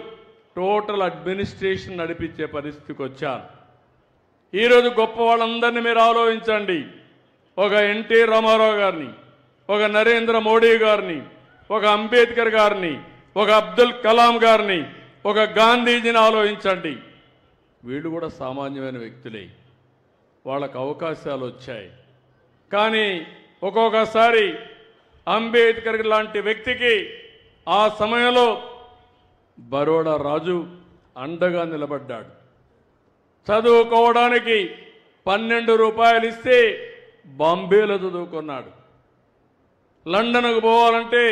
టోటల్ అడ్మినిస్ట్రేషన్ నడిపించే పరిస్థితికి వచ్చాను. ఈరోజు గొప్ప వాళ్ళందరినీ మీరు ఆలోచించండి. ఒక ఎన్టీ రామారావు గారిని, ఒక నరేంద్ర మోడీ గారిని, ఒక అంబేద్కర్ గారిని, ఒక అబ్దుల్ కలాం గారిని, ఒక గాంధీజీని ఆలోచించండి. వీళ్ళు కూడా సామాన్యమైన వ్యక్తులే, వాళ్ళకు అవకాశాలు వచ్చాయి. కానీ ఒక్కొక్కసారి అంబేద్కర్ లాంటి వ్యక్తికి ఆ సమయంలో బరోడా రాజు అండగా నిలబడ్డాడు. చదువుకోవడానికి 12 రూపాయలు ఇస్తే బాంబేలో చదువుకున్నాడు. లండన్కు పోవాలంటే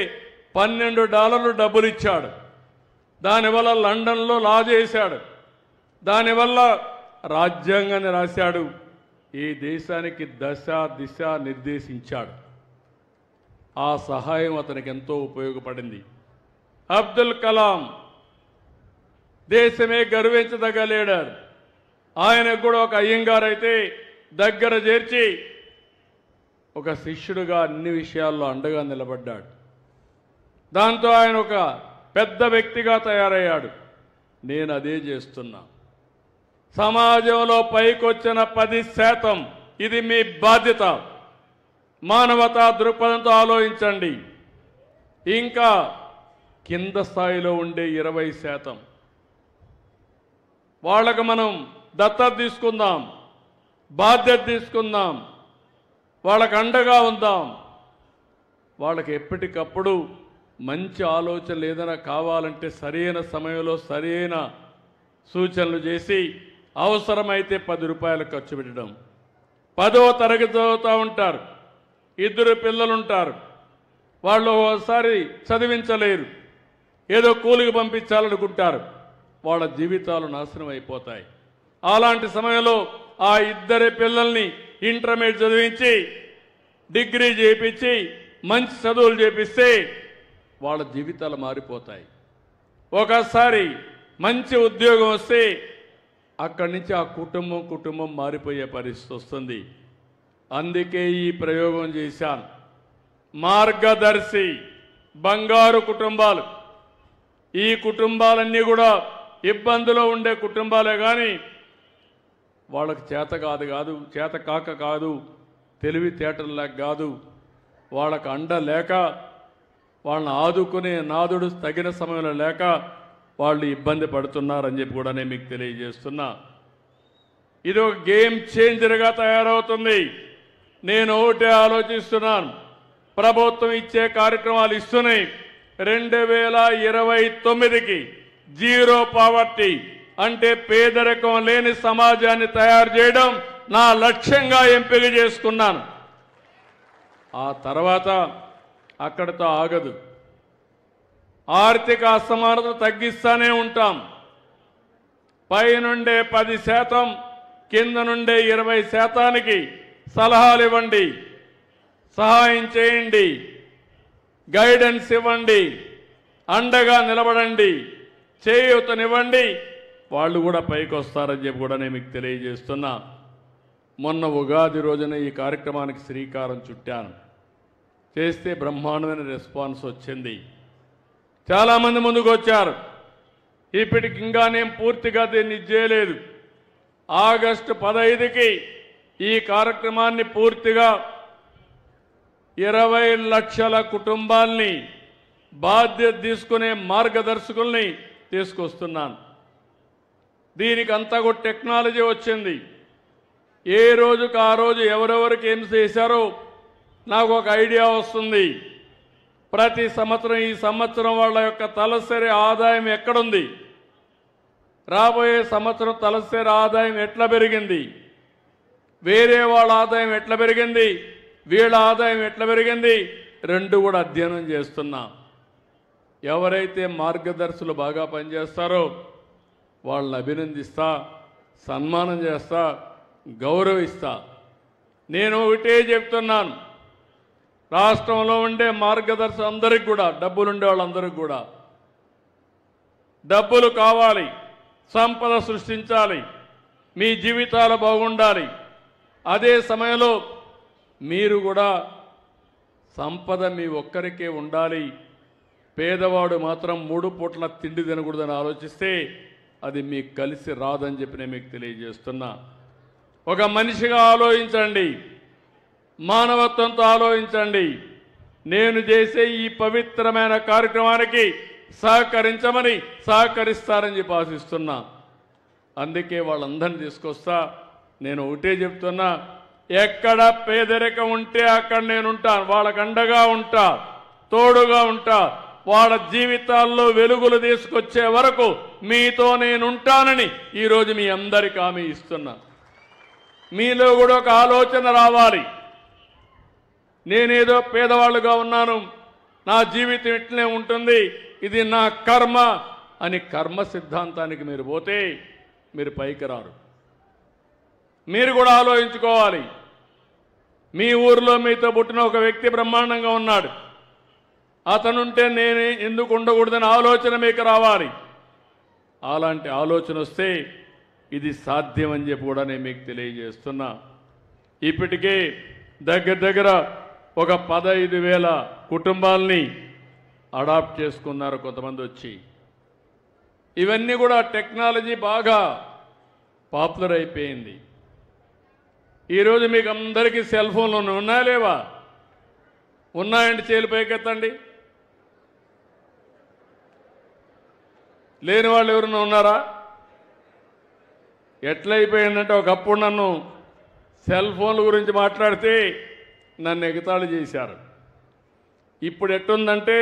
$12 డబ్బులు ఇచ్చాడు. దానివల్ల లండన్లో లా చేశాడు. దానివల్ల రాజ్యాంగాన్ని రాశాడు. ఈ దేశానికి దశ దిశ నిర్దేశించాడు. ఆ సహాయం అతనికి ఎంతో ఉపయోగపడింది. అబ్దుల్ కలాం దేశమే గర్వించదగ్గ లీడర్. ఆయనకు కూడా ఒక అయ్యంగారు అయితే దగ్గర చేర్చి ఒక శిష్యుడిగా అన్ని విషయాల్లో అండగా నిలబడ్డాడు. దాంతో ఆయన ఒక పెద్ద వ్యక్తిగా తయారయ్యాడు. నేను అదే చేస్తున్నా. సమాజంలో పైకొచ్చిన 10%, ఇది మీ బాధ్యత. మానవతా దృక్పథంతో ఆలోచించండి. ఇంకా కింద స్థాయిలో ఉండే 20%, వాళ్ళకు మనం దత్తత తీసుకుందాం, బాధ్యత తీసుకుందాం, వాళ్ళకు అండగా ఉందాం. వాళ్ళకి ఎప్పటికప్పుడు మంచి ఆలోచనలు ఏదైనా కావాలంటే సరైన సమయంలో సరైన సూచనలు చేసి అవసరమైతే 10 రూపాయలు ఖర్చు పెట్టడం. 10వ తరగతి చదువుతూ ఉంటారు, 2 పిల్లలుంటారు. వాళ్ళు ఒకసారి చదివించలేరు, ఏదో కూలికి పంపించాలనుకుంటారు. వాళ్ళ జీవితాలు నాశనం అయిపోతాయి. అలాంటి సమయంలో ఆ 2 పిల్లల్ని ఇంటర్మీడియట్ చదివించి డిగ్రీ చేయించి మంచి చదువులు చేపిస్తే వాళ్ళ జీవితాలు మారిపోతాయి. ఒకసారి మంచి ఉద్యోగం వస్తే అక్కడి నుంచి ఆ కుటుంబం మారిపోయే పరిస్థితి వస్తుంది. అందుకే ఈ ప్రయోగం చేశాను. మార్గదర్శి బంగారు కుటుంబాలు. ఈ కుటుంబాలన్నీ కూడా ఇబ్బందులో ఉండే కుటుంబాలే, కానీ వాళ్ళకి చేత కాక కాదు, తెలివితేటలు కాదు, వాళ్ళకు అండ లేక, వాళ్ళని ఆదుకునే నాదుడు తగిన సమయంలో లేక వాళ్ళు ఇబ్బంది పడుతున్నారని చెప్పి కూడా నేను మీకు తెలియజేస్తున్నా. ఇది ఒక గేమ్ చేంజర్గా తయారవుతుంది. నేను ఒకటే ఆలోచిస్తున్నాను, ప్రభుత్వం ఇచ్చే కార్యక్రమాలు ఇస్తున్నాయి. 2029కి జీరో పావర్టీ అంటే పేదరికం లేని సమాజాన్ని తయారు చేయడం నా లక్ష్యంగా ఎంపిక చేసుకున్నాను. ఆ తర్వాత అక్కడితో ఆగదు. ఆర్థిక అసమానత తగ్గిస్తూనే ఉంటాం. పైనుండే 10%, కింద నుండే 20%కి సలహాలు ఇవ్వండి, సహాయం చేయండి, గైడెన్స్ ఇవ్వండి. అండగా నిలబడండి, చేయూతనివ్వండి, వాళ్ళు కూడా పైకి వస్తారని చెప్పి కూడా నేను మీకు తెలియజేస్తున్నా. మొన్న ఉగాది రోజున ఈ కార్యక్రమానికి శ్రీకారం చుట్టాను. చేస్తే బ్రహ్మాండమైన రెస్పాన్స్ వచ్చింది. చాలామంది ముందుకు వచ్చారు. ఇప్పటికి ఇంకా నేను పూర్తిగా దీన్ని చేయలేదు. ఆగస్టు 15కి ఈ కార్యక్రమాన్ని పూర్తిగా 20 లక్షల కుటుంబాల్ని బాధ్యత తీసుకునే మార్గదర్శకుల్ని తీసుకొస్తున్నాను. దీనికి అంతా కూడా టెక్నాలజీ వచ్చింది. ఏ రోజుకు ఆ రోజు ఎవరెవరికి ఏం చేశారో నాకు ఒక ఐడియా వస్తుంది. ప్రతి సంవత్సరం ఈ సంవత్సరం వాళ్ళ యొక్క తలసరి ఆదాయం ఎక్కడుంది, రాబోయే సంవత్సరం తలసరి ఆదాయం ఎట్లా పెరిగింది, వేరే వాళ్ళ ఆదాయం ఎట్లా పెరిగింది, వీళ్ళ ఆదాయం ఎట్లా పెరిగింది, రెండు కూడా అధ్యయనం చేస్తున్నా. ఎవరైతే మార్గదర్శులు బాగా పనిచేస్తారో వాళ్ళని అభినందిస్తా, సన్మానం చేస్తా, గౌరవిస్తా. నేను ఒకటే చెప్తున్నాను, రాష్ట్రంలో ఉండే మార్గదర్శకులు అందరికీ కూడా, డబ్బులుండే వాళ్ళందరికీ కూడా డబ్బులు కావాలి, సంపద సృష్టించాలి, మీ జీవితాలు బాగుండాలి. అదే సమయంలో మీరు కూడా సంపద మీ ఒక్కరికే ఉండాలి. పేదవాడు మాత్రం 3 పూట్ల తిండి తినకూడదని ఆలోచిస్తే అది మీకు కలిసి రాదని చెప్పి నేను మీకు తెలియజేస్తున్నా. ఒక మనిషిగా ఆలోచించండి, మానవత్వంతో ఆలోచించండి. నేను చేసే ఈ పవిత్రమైన కార్యక్రమానికి సహకరించమని, సహకరిస్తారని చెప్పి ఆశిస్తున్నా. అందుకే వాళ్ళందరినీ తీసుకొస్తా. నేను ఒకటే చెప్తున్నా, ఎక్కడ పేదరికం ఉంటే అక్కడ నేను ఉంటాను, వాళ్ళకు అండగా ఉంటా, తోడుగా ఉంటా. వాళ్ళ జీవితాల్లో వెలుగులు తీసుకొచ్చే వరకు మీతో నేను ఉంటానని ఈరోజు మీ అందరికీ హామీ ఇస్తున్నా. మీలో కూడా ఒక ఆలోచన రావాలి. నేనేదో పేదవాళ్ళుగా ఉన్నాను, నా జీవితం ఇట్లనే ఉంటుంది, ఇది నా కర్మ అని కర్మ సిద్ధాంతానికి మీరు పోతే మీరు పైకి రారు. మీరు కూడా ఆలోచించుకోవాలి. మీ ఊరిలో మీతో పుట్టిన ఒక వ్యక్తి బ్రహ్మాండంగా ఉన్నాడు, అతనుంటే నేను ఎందుకు ఉండకూడదని ఆలోచన మీకు రావాలి. అలాంటి ఆలోచన వస్తే ఇది సాధ్యమని చెప్పి కూడా నేను మీకు తెలియజేస్తున్నా. ఇప్పటికే దగ్గర ఒక 15,000 కుటుంబాలని అడాప్ట్ చేసుకున్నారు కొంతమంది వచ్చి. ఇవన్నీ కూడా టెక్నాలజీ బాగా పాపులర్ అయిపోయింది. ఈరోజు మీకు అందరికీ సెల్ ఫోన్లు ఉన్నాయా లేవా? ఉన్నాయండి, చేలు పైకెత్తండి. లేని వాళ్ళు ఎవరైనా ఉన్నారా? ఎట్లయిపోయిందంటే ఒకప్పుడు నన్ను సెల్ ఫోన్ల గురించి మాట్లాడితే నన్ను ఎగతాళి చేశారు. ఇప్పుడు ఎట్టుందంటే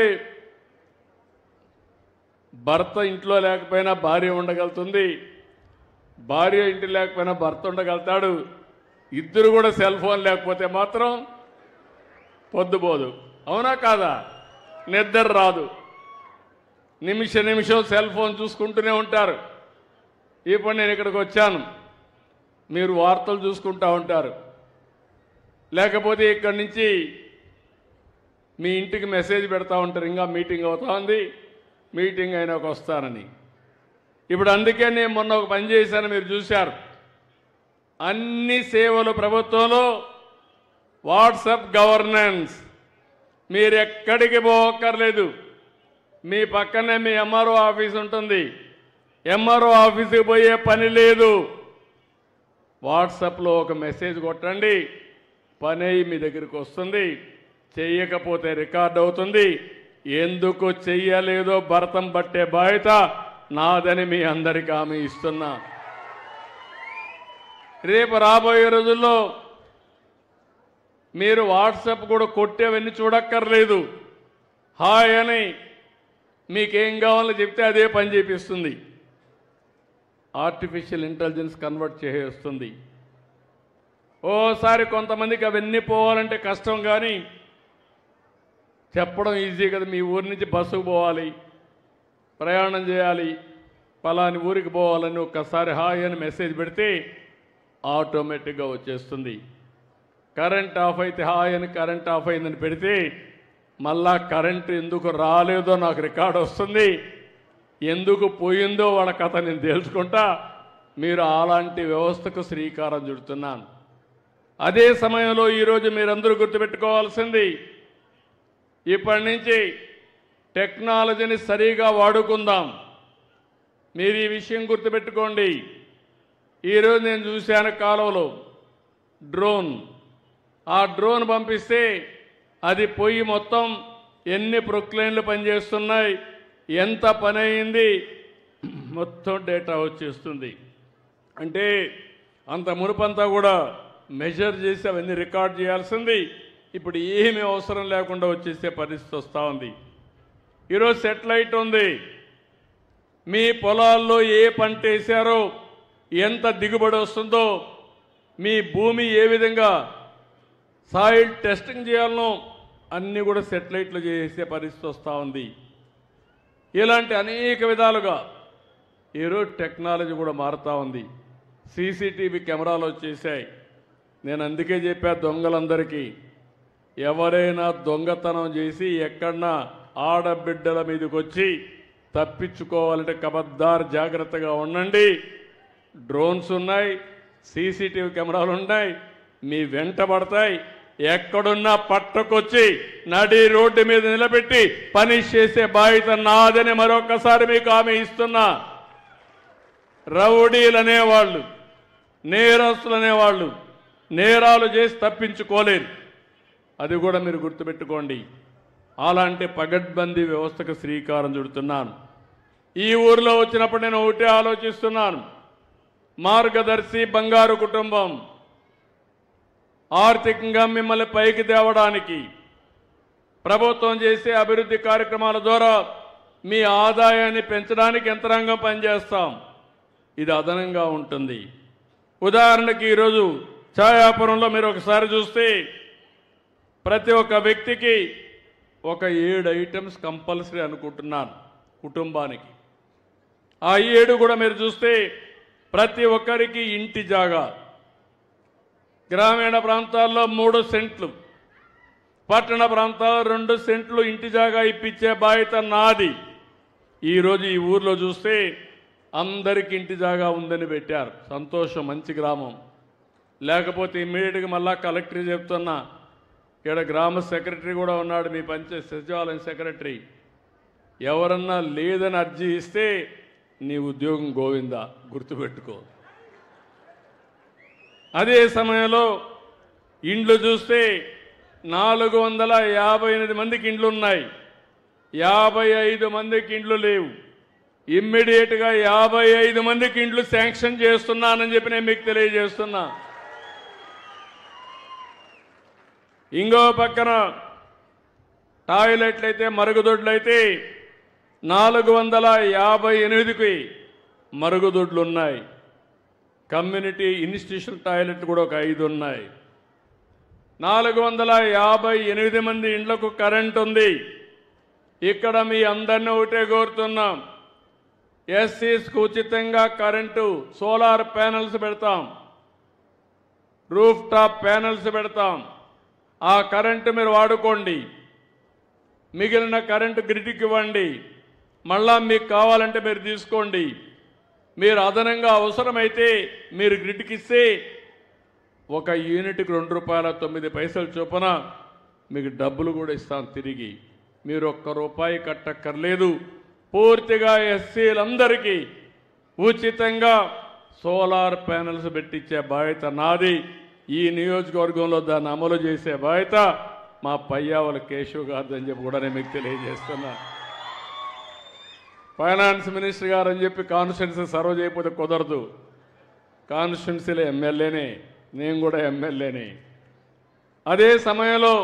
భర్త ఇంట్లో లేకపోయినా భార్య ఉండగలుగుతుంది, భార్య ఇంటి లేకపోయినా భర్త ఉండగలుగుతాడు. ఇద్దరు కూడా సెల్ ఫోన్ లేకపోతే మాత్రం పొద్దుపోదు. అవునా కాదా? నిద్ర రాదు. నిమిషం సెల్ ఫోన్ చూసుకుంటూనే ఉంటారు. ఇప్పుడు నేను ఇక్కడికి వచ్చాను, మీరు వార్తలు చూసుకుంటూ ఉంటారు, లేకపోతే ఇక్కడి నుంచి మీ ఇంటికి మెసేజ్ పెడతా ఉంటారు, ఇంకా మీటింగ్ అవుతా ఉంది, మీటింగ్ అయినాక వస్తానని. ఇప్పుడు అందుకే నేను మొన్న ఒక పని చేశాను, మీరు చూశారు. అన్ని సేవలు ప్రభుత్వంలో వాట్సాప్ గవర్నెన్స్. మీరు ఎక్కడికి పోక్కర్లేదు, మీ పక్కనే మీ ఎంఆర్ఓ ఆఫీస్ ఉంటుంది, ఎంఆర్ఓ ఆఫీస్కి పోయే పని లేదు. వాట్సాప్లో ఒక మెసేజ్ కొట్టండి, పని మీ దగ్గరికి వస్తుంది. చెయ్యకపోతే రికార్డ్ అవుతుంది. ఎందుకు చెయ్యలేదో భరతం పట్టే బాధ్యత నాదని మీ అందరికీ హామీ ఇస్తున్నా. రేపు రాబోయే రోజుల్లో మీరు వాట్సాప్ కూడా కొట్టేవన్నీ చూడక్కర్లేదు. హాయ్ అని మీకేం కావాలో చెప్తే అదే పని చేపిస్తుంది. ఆర్టిఫిషియల్ ఇంటెలిజెన్స్ కన్వర్ట్ చేసేస్తుంది. ఓసారి కొంతమందికి అవన్నీ పోవాలంటే కష్టం, కానీ చెప్పడం ఈజీ కదా. మీ ఊరి నుంచి బస్సుకు పోవాలి, ప్రయాణం చేయాలి, పలాని ఊరికి పోవాలని ఒక్కసారి హాయ్ అని మెసేజ్ పెడితే ఆటోమేటిక్గా వచ్చేస్తుంది. కరెంట్ ఆఫ్ అయితే హాయ్ అని కరెంట్ ఆఫ్ అయిందని పెడితే మళ్ళా కరెంటు ఎందుకు రాలేదో నాకు రికార్డు వస్తుంది, ఎందుకు పోయిందో వాళ్ళ కథ నేను తెలుసుకుంటా. మీరు అలాంటి వ్యవస్థకు శ్రీకారం చుడుతున్నాను. అదే సమయంలో ఈరోజు మీరందరూ గుర్తుపెట్టుకోవాల్సింది, ఇప్పటి నుంచి టెక్నాలజీని సరిగా వాడుకుందాం. మీరు ఈ విషయం గుర్తుపెట్టుకోండి. ఈరోజు నేను చూశాను కాలువలో డ్రోన్. ఆ డ్రోన్ పంపిస్తే అది పోయి మొత్తం ఎన్ని ప్రొక్లైన్లు పనిచేస్తున్నాయి, ఎంత పని అయింది, మొత్తం డేటా వచ్చేస్తుంది. అంటే అంత మునుపంతా కూడా మెజర్ చేసి అవన్నీ రికార్డ్ చేయాల్సింది ఇప్పుడు ఏమీ అవసరం లేకుండా వచ్చేసే పరిస్థితి వస్తూ ఉంది. ఈరోజు సెటిలైట్ ఉంది. మీ పొలాల్లో ఏ పంట వేశారో, ఎంత దిగుబడి వస్తుందో, మీ భూమి ఏ విధంగా సాయిల్ టెస్టింగ్ చేయాలనో అన్నీ కూడా సెటిలైట్లు చేసే పరిస్థితి వస్తూ ఉంది. ఇలాంటి అనేక విధాలుగా ఈరోజు టెక్నాలజీ కూడా మారుతూ ఉంది. సీసీటీవీ కెమెరాలు వచ్చేసాయి. నేను అందుకే చెప్పా దొంగలందరికీ, ఎవరైనా దొంగతనం చేసి ఎక్కడన్నా ఆడబిడ్డల మీదకి వచ్చి తప్పించుకోవాలంటే కబద్దార్ జాగ్రత్తగా ఉండండి. డ్రోన్స్ ఉన్నాయి, సీసీటీవీ కెమెరాలు ఉన్నాయి, మీ వెంట పడతాయి. ఎక్కడున్నా పట్టుకొచ్చి నడి రోడ్డు మీద నిలబెట్టి పని చేసే బాధ్యత నాదని మరొకసారి మీకు హామీ ఇస్తున్నా. రౌడీలు అనేవాళ్ళు, నేరస్తులు అనేవాళ్ళు నేరాలు చేసి తప్పించుకోలేరు. అది కూడా మీరు గుర్తుపెట్టుకోండి. అలాంటి పగడ్బందీ వ్యవస్థకు శ్రీకారం చుడుతున్నాను. ఈ ఊరిలో వచ్చినప్పుడు నేను ఒకటే ఆలోచిస్తున్నాను. మార్గదర్శి బంగారు కుటుంబం ఆర్థికంగా మిమ్మల్ని పైకి తేవడానికి ప్రభుత్వం చేసే అభివృద్ధి కార్యక్రమాల ద్వారా మీ ఆదాయాన్ని పెంచడానికి యంత్రాంగం పనిచేస్తాం. ఇది అదనంగా ఉంటుంది. ఉదాహరణకి ఈరోజు ఛాయాపురంలో మీరు ఒకసారి చూస్తే ప్రతి ఒక్క వ్యక్తికి ఒక 7 ఐటమ్స్ కంపల్సరీ అనుకుంటున్నాను కుటుంబానికి. ఆ 7 కూడా మీరు చూస్తే ప్రతి ఒక్కరికి ఇంటి జాగా. గ్రామీణ ప్రాంతాల్లో 3 సెంట్లు, పట్టణ ప్రాంతాల్లో 2 సెంట్లు ఇంటి జాగా ఇప్పించే బాధ్యత నాది. ఈరోజు ఈ ఊర్లో చూస్తే అందరికీ ఇంటి జాగా ఉందని పెట్టారు. సంతోషం, మంచి గ్రామం. లేకపోతే ఇమ్మీడియట్గా మళ్ళా కలెక్టరీ చెప్తున్నా, ఇక్కడ గ్రామ సెక్రటరీ కూడా ఉన్నాడు, మీ పంచాయతీ సచివాలయం సెక్రటరీ. ఎవరన్నా లేదని అర్జీ ఇస్తే నీ ఉద్యోగం గోవిందా, గుర్తుపెట్టుకో. అదే సమయంలో ఇండ్లు చూస్తే 458 మందికి ఇండ్లు ఉన్నాయి, 55 మందికి ఇండ్లు లేవు. ఇమ్మీడియట్గా 55 మందికి ఇండ్లు శాంక్షన్ చేస్తున్నానని చెప్పి నేను మీకు తెలియజేస్తున్నా. ఇంకో పక్కన టాయిలెట్లు అయితే, మరుగుదొడ్లు అయితే 458కి మరుగుదొడ్లు ఉన్నాయి. కమ్యూనిటీ ఇన్స్టిట్యూషన్ టాయిలెట్లు కూడా ఒక 5 ఉన్నాయి. 458 మంది ఇండ్లకు కరెంట్ ఉంది. ఇక్కడ మీ అందరినీ ఒకటే కోరుతున్నాం, ఎస్సీస్కు ఉచితంగా కరెంటు, సోలార్ ప్యానెల్స్ పెడతాం, రూఫ్ టాప్ ప్యానెల్స్ పెడతాం. ఆ కరెంటు మీరు వాడుకోండి. మిగిలిన కరెంటు గ్రిడ్కి ఇవ్వండి. మళ్ళా మీకు కావాలంటే మీరు తీసుకోండి. మీరు అదనంగా అవసరమైతే మీరు గ్రిడ్కి ఇస్తే ఒక యూనిట్కి ₹2.09 చొప్పున మీకు డబ్బులు కూడా ఇస్తాం తిరిగి. మీరు ₹1 కట్టక్కర్లేదు. పూర్తిగా ఎస్సీలందరికీ ఉచితంగా సోలార్ ప్యానెల్స్ పెట్టించే బాధ్యత నాది. ఈ నియోజకవర్గంలో దాన్ని అమలు చేసే బాధ్యత మా పయ్యావుల కేశవ్ గారు అని చెప్పి కూడా నేను మీకు తెలియజేస్తున్నా. ఫైనాన్స్ మినిస్టర్ గారు అని చెప్పి కాన్స్టిట్యున్సీ సర్వ్ చేయకపోతే కుదరదు. కాన్స్టిట్యున్సీలో ఎమ్మెల్యేనే, నేను కూడా ఎమ్మెల్యేనే. అదే సమయంలో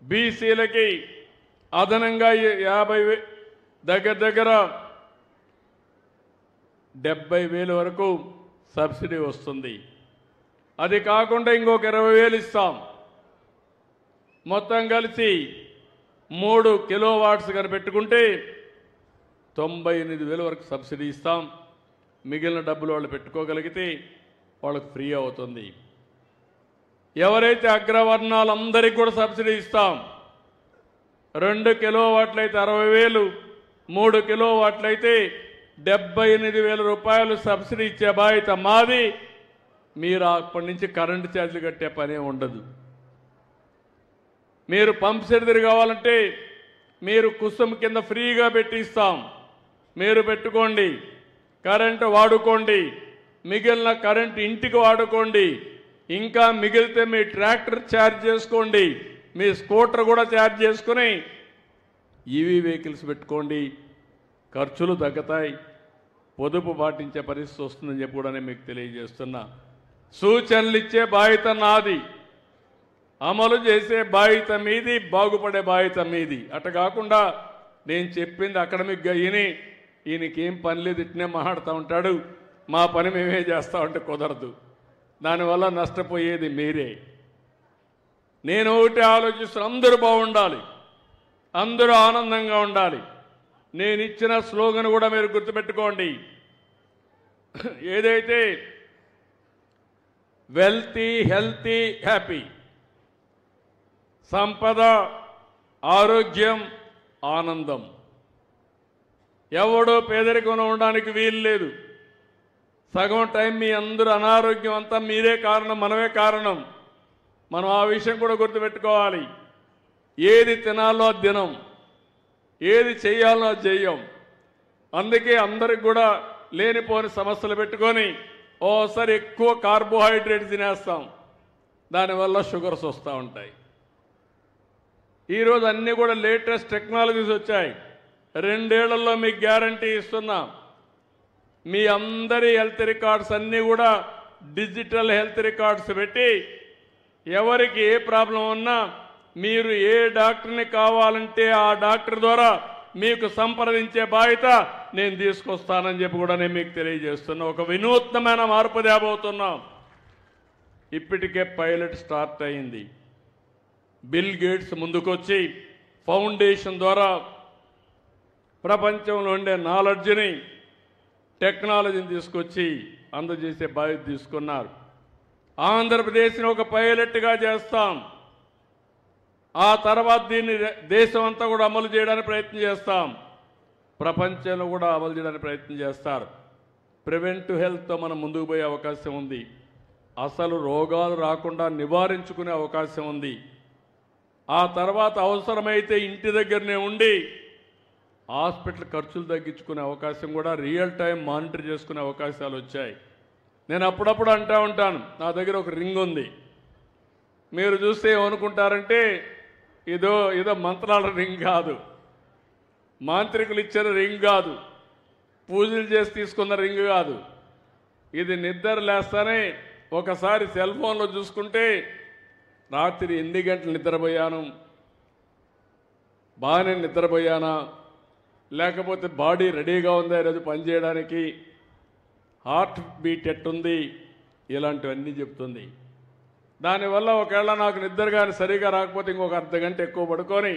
బీసీలకి అదనంగా 50 దగ్గర 70,000 వరకు సబ్సిడీ వస్తుంది. అది కాకుండా ఇంకొక 20,000 ఇస్తాం. మొత్తం కలిసి 3 కిలోవాట్స్ కానీ పెట్టుకుంటే 98,000 వరకు సబ్సిడీ ఇస్తాం. మిగిలిన డబ్బులు వాళ్ళు పెట్టుకోగలిగితే వాళ్ళకు ఫ్రీ అవుతుంది. ఎవరైతే అగ్రవర్ణాలందరికీ కూడా సబ్సిడీ ఇస్తాం. 2 కిలోవాట్లయితే 60,000, 3 కిలోవాట్లయితే 78,000 రూపాయలు సబ్సిడీ ఇచ్చే బాధ్యత మాది. మీరు అప్పటి నుంచి కరెంటు ఛార్జీలు కట్టే పనే ఉండదు. మీరు పంప్ సెట్ కావాలంటే మీరు కుసుమ్ కింద ఫ్రీగా పెట్టిస్తాం, మీరు పెట్టుకోండి, కరెంటు వాడుకోండి, మిగిలిన కరెంటు ఇంటికి వాడుకోండి. ఇంకా మిగిలితే మీ ట్రాక్టర్ ఛార్జ్ చేసుకోండి, మీ స్కూటర్ కూడా ఛార్జ్ చేసుకుని ఈవీ వెహికల్స్ పెట్టుకోండి. ఖర్చులు తగ్గుతాయి, పొదుపు పాటించే పరిస్థితి వస్తుందని చెప్పి కూడా మీకు తెలియజేస్తున్నా. సూచనలు ఇచ్చే బాధ్యత నాది, అమలు చేసే బాధ్యత మీది, బాగుపడే బాధ్యత మీది. అట కాకుండా నేను చెప్పింది అకాడమిక్గా ఈయనకేం పని లేదు, ఇట్నే మాట్లాడుతూ ఉంటాడు, మా పని మేమే చేస్తూ ఉంటే కుదరదు. దానివల్ల నష్టపోయేది మీరే. నేను ఒకటి ఆలోచిస్తున్న, అందరూ బాగుండాలి, అందరూ ఆనందంగా ఉండాలి. నేను ఇచ్చిన స్లోగన్ కూడా మీరు గుర్తుపెట్టుకోండి. ఏదైతే వెల్తీ, హెల్తీ, హ్యాపీ, సంపద, ఆరోగ్యం, ఆనందం. ఎవడో పేదరికంలో ఉండడానికి వీలు లేదు. సగం టైం మీ అందరూ అనారోగ్యం అంతా మీరే కారణం, మనమే కారణం. మనం ఆ విషయం కూడా గుర్తుపెట్టుకోవాలి. ఏది తినాలో అది తినం, ఏది చేయాలో అది చెయ్యం. అందుకే అందరికి కూడా లేనిపోని సమస్యలు పెట్టుకొని ఓసారి ఎక్కువ కార్బోహైడ్రేట్ తినేస్తాం, దానివల్ల షుగర్స్ వస్తూ ఉంటాయి. ఈరోజు అన్నీ కూడా లేటెస్ట్ టెక్నాలజీస్ వచ్చాయి. 2 ఏళ్లలో మీకు గ్యారంటీ ఇస్తున్నాం. మీ అందరి హెల్త్ రికార్డ్స్ అన్నీ కూడా డిజిటల్ హెల్త్ రికార్డ్స్ పెట్టి ఎవరికి ఏ ప్రాబ్లం ఉన్నా మీరు ఏ డాక్టర్ని కావాలంటే ఆ డాక్టర్ ద్వారా మీకు సంప్రదించే బాధ్యత నేను తీసుకొస్తానని చెప్పి కూడా నేను మీకు తెలియజేస్తున్నా. ఒక వినూత్నమైన మార్పు తేబోతున్నాం. ఇప్పటికే పైలట్ స్టార్ట్ అయింది. బిల్ గేట్స్ ముందుకొచ్చి ఫౌండేషన్ ద్వారా ప్రపంచంలో ఉండే నాలెడ్జ్ని, టెక్నాలజీని తీసుకొచ్చి అందజేసే బాధ్యత తీసుకున్నారు. ఆంధ్రప్రదేశ్ని ఒక పైలట్గా చేస్తాం. ఆ తర్వాత దీన్ని దేశం అంతా కూడా అమలు చేయడానికి ప్రయత్నం చేస్తాం, ప్రపంచంలో కూడా అమలు చేయడానికి ప్రయత్నం చేస్తారు. ప్రివెంటివ్ హెల్త్తో మనం ముందుకు పోయే అవకాశం ఉంది. అసలు రోగాలు రాకుండా నివారించుకునే అవకాశం ఉంది. ఆ తర్వాత అవసరమైతే ఇంటి దగ్గరనే ఉండి హాస్పిటల్ ఖర్చులు తగ్గించుకునే అవకాశం కూడా, రియల్ టైం మానిటర్ చేసుకునే అవకాశాలు వచ్చాయి. నేను అప్పుడప్పుడు అంటూ ఉంటాను, నా దగ్గర ఒక రింగ్ ఉంది. మీరు చూస్తే ఏమనుకుంటారంటే ఏదో మంత్రాల రింగ్ కాదు, మాంత్రికులు ఇచ్చిన రింగ్ కాదు, పూజలు చేసి తీసుకున్న రింగ్ కాదు. ఇది నిద్ర లేస్తానే ఒకసారి సెల్ ఫోన్లో చూసుకుంటే రాత్రి ఎన్ని గంటలు నిద్రపోయాను, బాగానే నిద్రపోయానా, లేకపోతే బాడీ రెడీగా ఉందా ఈరోజు పనిచేయడానికి, హార్ట్ బీట్ ఎట్టుంది, ఇలాంటివన్నీ చెప్తుంది. దానివల్ల ఒకవేళ నాకు నిద్ర కానీ సరిగా రాకపోతే ఇంకొక అర్ధ గంట ఎక్కువ పడుకొని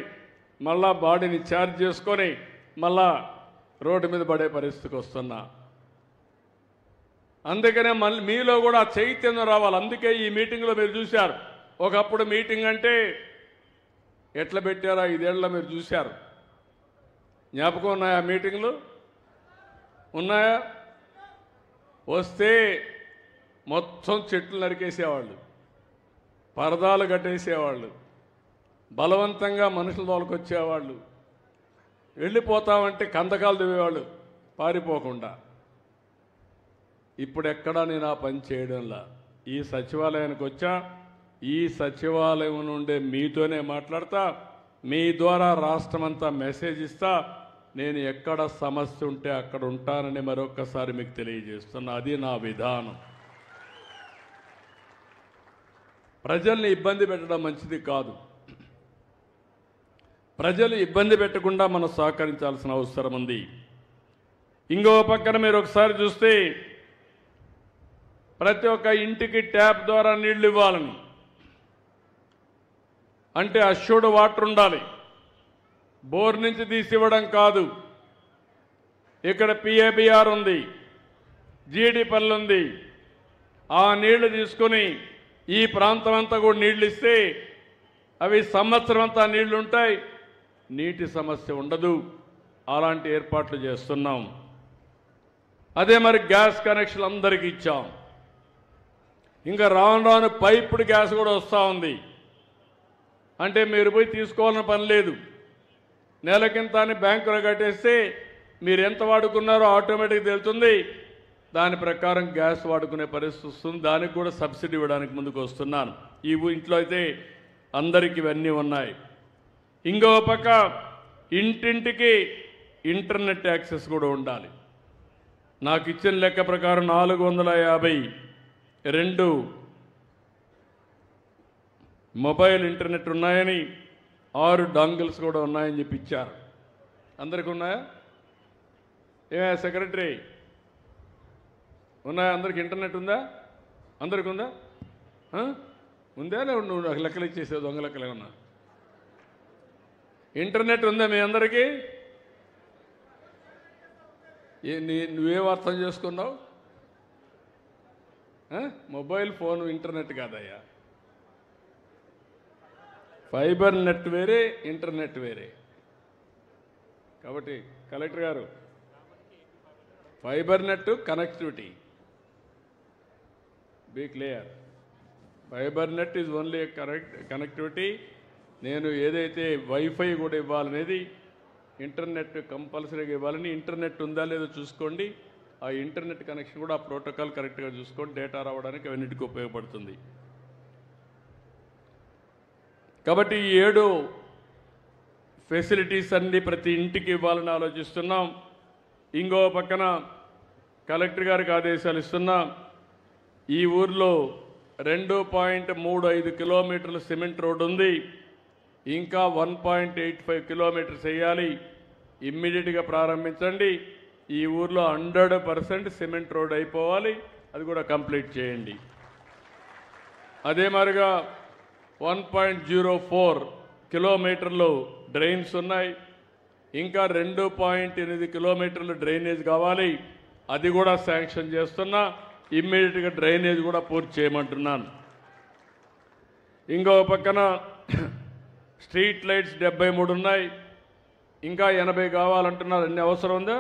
మళ్ళా బాడీని ఛార్జ్ చేసుకొని మళ్ళా రోడ్డు మీద పడే పరిస్థితికి వస్తున్నా. అందుకనే మళ్ళీ మీలో కూడా చైతన్యం రావాలి. అందుకే ఈ మీటింగ్లో మీరు చూశారు, ఒకప్పుడు మీటింగ్ అంటే ఎట్లా పెట్టారో 5 ఏళ్ళలో మీరు చూశారు. జ్ఞాపకం ఉన్నాయా? మీటింగ్లు ఉన్నాయా? వస్తే మొత్తం చెట్లు నరికేసేవాళ్ళు, పరదాలు కట్టేసేవాళ్ళు, బలవంతంగా మనుషుల తోలుకొచ్చేవాళ్ళు, వెళ్ళిపోతామంటే కందకాలు దివేవాళ్ళు పారిపోకుండా. ఇప్పుడు ఎక్కడా నేను ఆ పని చేయడంలా. ఈ సచివాలయానికి వచ్చా, ఈ సచివాలయం నుండే మీతోనే మాట్లాడతా, మీ ద్వారా రాష్ట్రమంతా మెసేజ్ ఇస్తా. నేను ఎక్కడ సమస్య ఉంటే అక్కడ ఉంటానని మరొక్కసారి మీకు తెలియజేస్తున్నా. అది నా విధానం. ప్రజల్ని ఇబ్బంది పెట్టడం మంచిది కాదు. ప్రజలు ఇబ్బంది పెట్టకుండా మనం సహకరించాల్సిన అవసరం ఉంది. ఇంకో పక్కన మీరు ఒకసారి చూస్తే ప్రతి ఒక్క ఇంటికి ట్యాప్ ద్వారా నీళ్లు ఇవ్వాలని అంటే అష్యూర్డ్ వాటర్ ఉండాలి. బోర్ నుంచి తీసి ఇవ్వడం కాదు. ఇక్కడ పిఏబిఆర్ ఉంది, జీడిపల్లి ఉంది. ఆ నీళ్లు తీసుకొని ఈ ప్రాంతం అంతా కూడా నీళ్లు ఇస్తే అవి సంవత్సరం అంతా నీళ్లు ఉంటాయి. నీటి సమస్య ఉండదు. అలాంటి ఏర్పాట్లు చేస్తున్నాం. అదే మరి గ్యాస్ కనెక్షన్లు అందరికీ ఇచ్చాం. ఇంకా రాను రాను పైపుడ్ గ్యాస్ కూడా వస్తూ ఉంది. అంటే మీరు పోయి తీసుకోవాలని పని లేదు. నెలకింత అని బ్యాంకులో కట్టేస్తే మీరు ఎంత వాడుకున్నారో ఆటోమేటిక్గా తెలుస్తుంది. దాని ప్రకారం గ్యాస్ వాడుకునే పరిస్థితి వస్తుంది. దానికి కూడా సబ్సిడీ ఇవ్వడానికి ముందుకు వస్తున్నాను. ఈ ఇంట్లో అయితే అందరికీ ఇవన్నీ ఉన్నాయి. ఇంకో పక్క ఇంటింటికి ఇంటర్నెట్ యాక్సెస్ కూడా ఉండాలి. నాకు ఇచ్చిన లెక్క ప్రకారం 452 మొబైల్ ఇంటర్నెట్ ఉన్నాయని, 6 డాంగిల్స్ కూడా ఉన్నాయని చెప్పి ఇచ్చారు. అందరికీ ఉన్నాయా? ఏమయ్యా సెక్రటరీ, ఉన్నాయా? అందరికి ఇంటర్నెట్ ఉందా? అందరికి ఉందా? ఉందా? నువ్వు నాకు లెక్కలు ఇచ్చేసావు, దొంగ లెక్కలు ఏమన్నా? ఇంటర్నెట్ ఉందా మీ అందరికీ? నువ్వేం అర్థం చేసుకున్నావు? మొబైల్ ఫోన్ ఇంటర్నెట్ కాదయ్యా. ఫైబర్ నెట్ వేరే, ఇంటర్నెట్ వేరే. కాబట్టి కలెక్టర్ గారు, fibre net connectivity, be clear. Fibre net is only connectivity. నేను ఏదైతే వైఫై కూడా ఇవ్వాలనేది, ఇంటర్నెట్ కంపల్సరీగా ఇవ్వాలని, ఇంటర్నెట్ ఉందా లేదో చూసుకోండి. ఆ ఇంటర్నెట్ కనెక్షన్ కూడా ఆ ప్రోటోకాల్ కరెక్ట్గా చూసుకోండి. డేటా రావడానికి అవన్నిటికీ ఉపయోగపడుతుంది. కాబట్టి ఈ 7 ఫెసిలిటీస్ అన్ని ప్రతి ఇంటికి ఇవ్వాలని ఆలోచిస్తున్నాం. ఇంకో పక్కన కలెక్టర్ గారికి ఆదేశాలు ఇస్తున్నాం. ఈ ఊర్లో 2.35 కిలోమీటర్ల సిమెంట్ రోడ్డు ఉంది. ఇంకా 1.85 కిలోమీటర్స్ వేయాలి. ఇమ్మీడియట్గా ప్రారంభించండి. ఈ ఊర్లో 100% సిమెంట్ రోడ్ అయిపోవాలి. అది కూడా కంప్లీట్ చేయండి. అదే మాదిరిగా 1.04 కిలోమీటర్లు డ్రైన్స్ ఉన్నాయి. ఇంకా 2.8 కిలోమీటర్లు డ్రైనేజ్ కావాలి. అది కూడా శాంక్షన్ చేస్తున్నా. ఇమ్మీడియట్గా డ్రైనేజ్ కూడా పూర్తి చేయమంటున్నాను. ఇంకో పక్కన స్ట్రీట్ లైట్స్ 73 ఉన్నాయి. ఇంకా 80 కావాలంటున్నారు. అన్ని అవసరం ఉందా?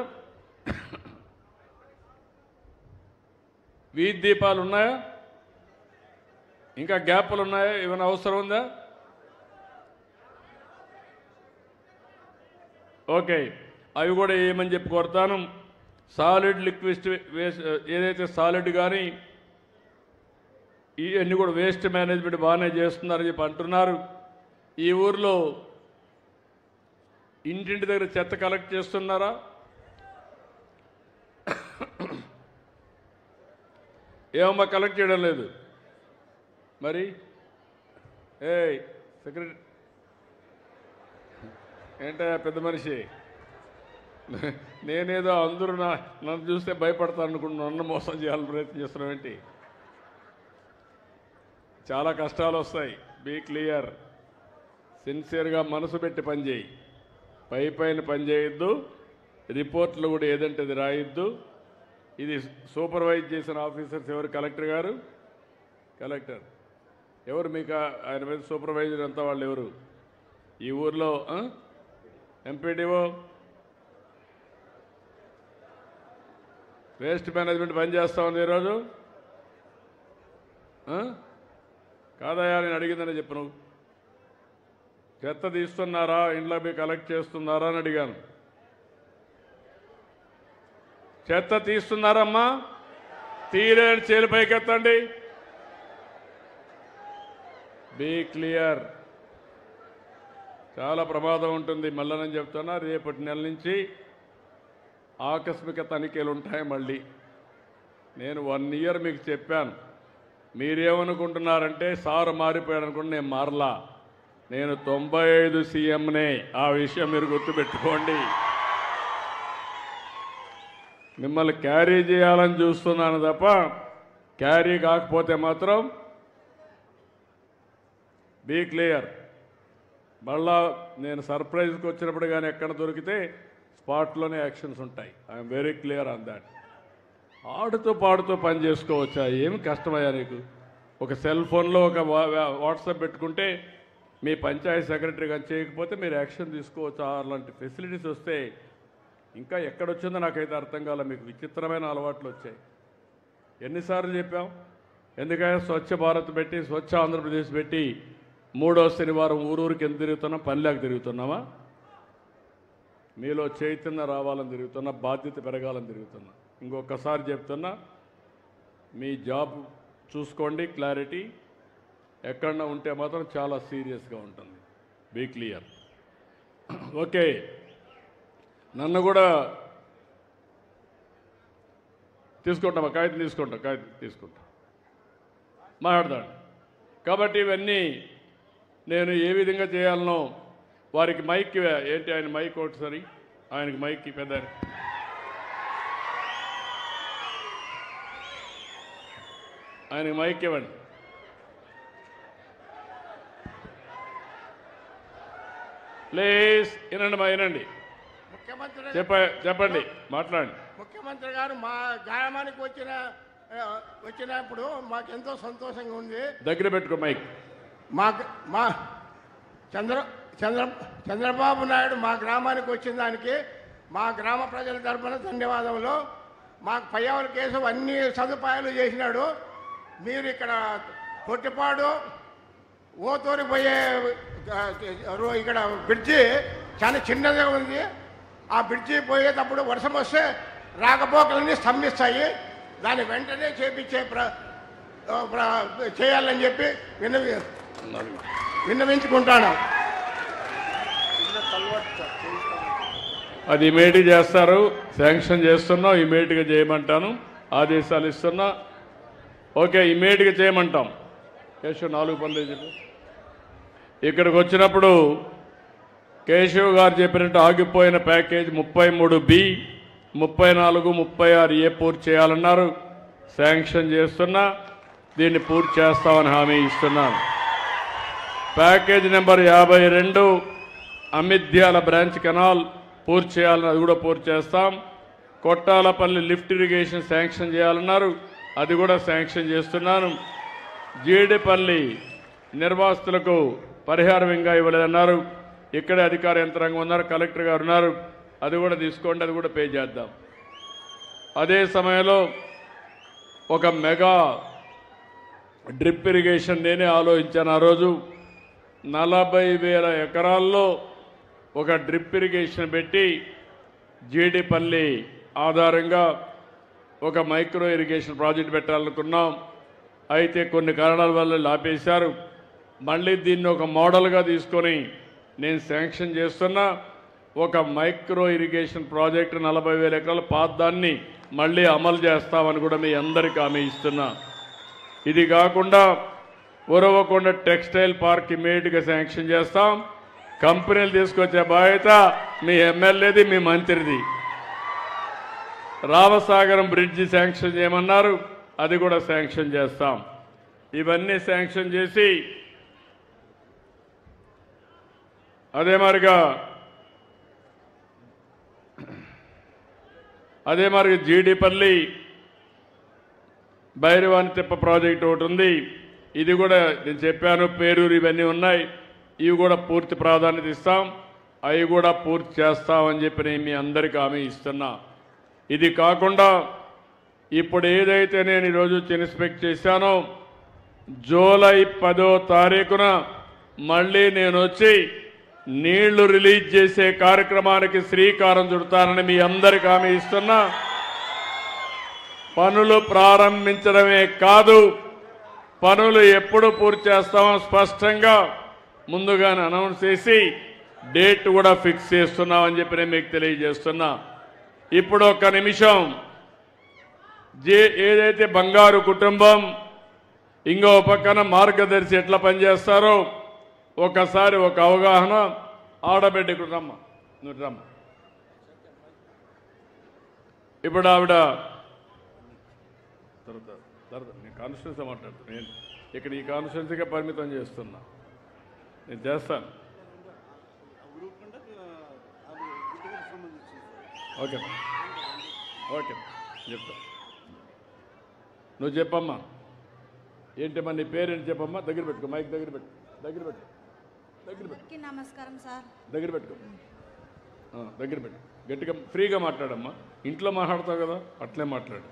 వీధి దీపాలు ఉన్నాయా? ఇంకా గ్యాప్లు ఉన్నాయా? ఏమైనా అవసరం ఉందా? ఓకే, అవి కూడా ఏమని చెప్పి కోరుతాను. సాలిడ్ లిక్విడ్ వేస్ట్, ఏదైతే సాలిడ్ కానీ ఇవన్నీ కూడా వేస్ట్ మేనేజ్మెంట్ బాగానే చేస్తున్నారని చెప్పి అంటున్నారు. ఈ ఊర్లో ఇంటింటి దగ్గర చెత్త కలెక్ట్ చేస్తున్నారా? ఏమమ్మా కలెక్ట్ చేయడం లేదు మరి? సెక్రటరీ ఏంటయ్యా పెద్ద మనిషి, నేనేదో అందరూ నన్ను చూస్తే భయపడతాను అనుకుంటున్నా, నన్ను మోసం చేయాలని ప్రయత్నం చేస్తున్నాం ఏంటి? చాలా కష్టాలు వస్తాయి. Be clear. సిన్సియర్గా మనసు పెట్టి పనిచేయి. పైన పని చేయొద్దు. రిపోర్ట్లు కూడా ఏదంటే అది రాయొద్దు. ఇది సూపర్వైజ్ చేసిన ఆఫీసర్స్ ఎవరు? కలెక్టర్ గారు. కలెక్టర్ ఎవరు మీకు? ఆయన మీద సూపర్వైజర్ అంతా వాళ్ళు ఎవరు? ఈ ఊర్లో ఎంపీడీఓ, వేస్ట్ మేనేజ్మెంట్ పని చేస్తా ఉంది ఈరోజు. కాదయా, నేను అడిగిందని చెప్పు. నువ్వు చెత్త తీస్తున్నారా, ఇంట్లో పోయి కలెక్ట్ చేస్తున్నారా అని అడిగాను. చెత్త తీస్తున్నారమ్మా? తీరేని చేలు పైకెత్తండి. Be clear. చాలా ప్రమాదం ఉంటుంది. మళ్ళీ నేను చెప్తున్నా, రేపటి నెల నుంచి ఆకస్మిక తనిఖీలు ఉంటాయి. మళ్ళీ నేను 1 ఇయర్ మీకు చెప్పాను. మీరేమనుకుంటున్నారంటే సారు మారిపోయాడు అనుకుంటే నేను మారలా. నేను 95 సీఎంనే. ఆ విషయం మీరు గుర్తుపెట్టుకోండి. మిమ్మల్ని క్యారీ చేయాలని చూస్తున్నాను తప్ప క్యారీ కాకపోతే మాత్రం బీ క్లియర్. మళ్ళా నేను సర్ప్రైజ్కి వచ్చినప్పుడు కానీ ఎక్కడ దొరికితే స్పాట్లోనే యాక్షన్స్ ఉంటాయి. I'm very clear on that. ఆడుతూ పాడుతూ పని చేసుకోవచ్చా? ఏమి కష్టమయ్యా నీకు? ఒక సెల్ ఫోన్లో ఒక వాట్సాప్ పెట్టుకుంటే మీ పంచాయతీ సెక్రటరీ కానీ చేయకపోతే మీరు యాక్షన్ తీసుకోవచ్చు. అలాంటి ఫెసిలిటీస్ వస్తే ఇంకా ఎక్కడొచ్చిందో నాకైతే అర్థం కాలే. మీకు విచిత్రమైన అలవాట్లు వచ్చాయి. ఎన్నిసార్లు చెప్పాం? ఎందుకంటే స్వచ్ఛ భారత్ పెట్టి స్వచ్ఛ ఆంధ్రప్రదేశ్ పెట్టి 3వ శనివారం ఊరూరికి ఎందుకు తిరుగుతున్నాం? పనిలేక తిరుగుతున్నామా? మీలో చైతన్యం రావాలని తిరుగుతున్నా, బాధ్యత పెరగాలని తిరుగుతున్నా. ఇంకొకసారి చెప్తున్నా, మీ జాబ్ చూసుకోండి, క్లారిటీ. ఎక్కడన్నా ఉంటే మాత్రం చాలా సీరియస్గా ఉంటుంది. Be clear. ఓకే, నన్ను కూడా తీసుకుంటామా? కాగితం తీసుకుంటా మాట్లాడతాడు. కాబట్టి ఇవన్నీ నేను ఏ విధంగా చేయాలనో వారికి మైక్ ఏంటి, ఆయన మైక్ ఒకటిసారి ఆయనకి మైక్ పెద్ద ఆయనకి మైక్ ఇవ్వండి. ప్లీజ్ వినండి. చెప్పండి, మాట్లాడండి. ముఖ్యమంత్రి గారు మా గ్రామానికి వచ్చినప్పుడు సంతోషంగా ఉంది. దగ్గర పెట్టుకో మైక్. మా చంద్రబాబు నాయుడు మా గ్రామానికి వచ్చిన దానికి మా గ్రామ ప్రజల తరఫున ధన్యవాదములు. మాకు పయ్యావుల కేసు అన్ని సదుపాయాలు చేసినాడు. మీరు ఇక్కడ పొట్టిపాడు ఓతూరి పోయే ఇక్కడ బ్రిడ్జి చాలా చిన్నదిగా ఉంది. ఆ బ్రిడ్జి పోయేటప్పుడు వర్షం వస్తే రాకపోకలన్నీ స్తంభిస్తాయి. దాన్ని వెంటనే చేయాలని చెప్పి విన్నవించుకుంటాను. అది ఇమీడియట్ చేస్తారు. శాంక్షన్ చేస్తున్నా, ఇమీడియట్గా చేయమంటాను. ఆదేశాలు ఇస్తున్నా. ఓకే, ఇమీడియట్గా చేయమంటాం. కేశవ్ 4 పనులు చెప్పు. ఇక్కడికి వచ్చినప్పుడు కేశవ్ గారు చెప్పినట్టు ఆగిపోయిన ప్యాకేజ్ 33B, 34, 36A పూర్తి చేయాలన్నారు. శాంక్షన్ చేస్తున్నా, దీన్ని పూర్తి చేస్తామని హామీ ఇస్తున్నాను. ప్యాకేజ్ నెంబర్ 52 అమిద్యాల బ్రాంచ్ కెనాల్ పూర్తి చేయాలని, అది కూడా పూర్తి చేస్తాం. కొట్టాలపల్లి లిఫ్ట్ ఇరిగేషన్ శాంక్షన్ చేయాలన్నారు, అది కూడా శాంక్షన్ చేస్తున్నాను. జీడిపల్లి నిర్వాసితులకు పరిహారం ఇంకా ఇవ్వలేదన్నారు. ఇక్కడే అధికార యంత్రాంగం ఉన్నారు, కలెక్టర్ గారు ఉన్నారు, అది కూడా తీసుకోండి, అది కూడా పే చేద్దాం. అదే సమయంలో ఒక మెగా డ్రిప్ ఇరిగేషన్ నేనే ఆలోచించాను. ఆ రోజు 40,000 ఎకరాల్లో ఒక డ్రిప్ ఇరిగేషన్ పెట్టి జీడిపల్లి ఆధారంగా ఒక మైక్రో ఇరిగేషన్ ప్రాజెక్ట్ పెట్టాలనుకున్నాం. అయితే కొన్ని కారణాల వల్ల ఆపేశారు. మళ్ళీ దీన్ని ఒక మోడల్గా తీసుకొని నేను శాంక్షన్ చేస్తున్నా. ఒక మైక్రో ఇరిగేషన్ ప్రాజెక్టు 40,000 ఎకరాల పాదాన్ని మళ్ళీ అమలు చేస్తామని కూడా మీ అందరికీ హామీ ఇస్తున్నా. ఇది కాకుండా ఉరవకొండ టెక్స్టైల్ పార్క్ ఇమీడియట్గా శాంక్షన్ చేస్తాం. కంపెనీలు తీసుకొచ్చే బాధ్యత మీ ఎమ్మెల్యేది, మీ మంత్రిది. రామసాగరం బ్రిడ్జి శాంక్షన్ చేయమన్నారు, అది కూడా శాంక్షన్ చేస్తాం. ఇవన్నీ శాంక్షన్ చేసి అదే మరి జీడిపల్లి భైరవాని తిప్ప ప్రాజెక్ట్ ఒకటి ఉంది, ఇది కూడా నేను చెప్పాను. పేరూరు ఇవన్నీ ఉన్నాయి, ఇవి కూడా పూర్తి ప్రాధాన్యత ఇస్తాం, అవి కూడా పూర్తి చేస్తామని చెప్పి నేను మీ అందరికీ హామీ ఇస్తున్నా. ఇది కాకుండా ఇప్పుడు ఏదైతే నేను ఈరోజు ఇన్స్పెక్ట్ చేశానో, జూలై 10వ తారీఖున మళ్ళీ నేను వచ్చి నీళ్లు రిలీజ్ చేసే కార్యక్రమానికి శ్రీకారం చుడతానని మీ అందరికీ హామీ ఇస్తున్నా. పనులు ప్రారంభించడమే కాదు, పనులు ఎప్పుడు పూర్తి చేస్తామో స్పష్టంగా ముందుగానే అనౌన్స్ చేసి డేట్ కూడా ఫిక్స్ చేస్తున్నామని చెప్పి నేను మీకు తెలియజేస్తున్నా. ఇప్పుడు ఒక్క నిమిషం, ఏదైతే బంగారు కుటుంబం ఇంకో పక్కన మార్గదర్శి ఎట్లా పనిచేస్తారో ఒకసారి ఒక అవగాహన. ఆడబిడ్డకు రమ్మా, నువ్వు రమ్మ. ఇప్పుడు ఆవిడ నేను కాన్స్టిట్యూన్సీ మాట్లాడుతాను. నేను ఇక్కడ ఈ కాన్స్టిట్యూన్సీగా పరిమితం చేస్తున్నా, నేను చేస్తాను. ఓకే ఓకే చెప్తా. నువ్వు చెప్పమ్మా, ఏంటమ్మా నీ పేరేంటి చెప్పమ్మా. దగ్గర పెట్టుకో, మైక్ దగ్గర పెట్టు. అందరికీ నమస్కారం సార్. దగ్గర పెట్టుకో, దగ్గర పెట్టు, గట్టిగా ఫ్రీగా మాట్లాడమ్మా. ఇంట్లో మాట్లాడతావు కదా, అట్లే మాట్లాడు.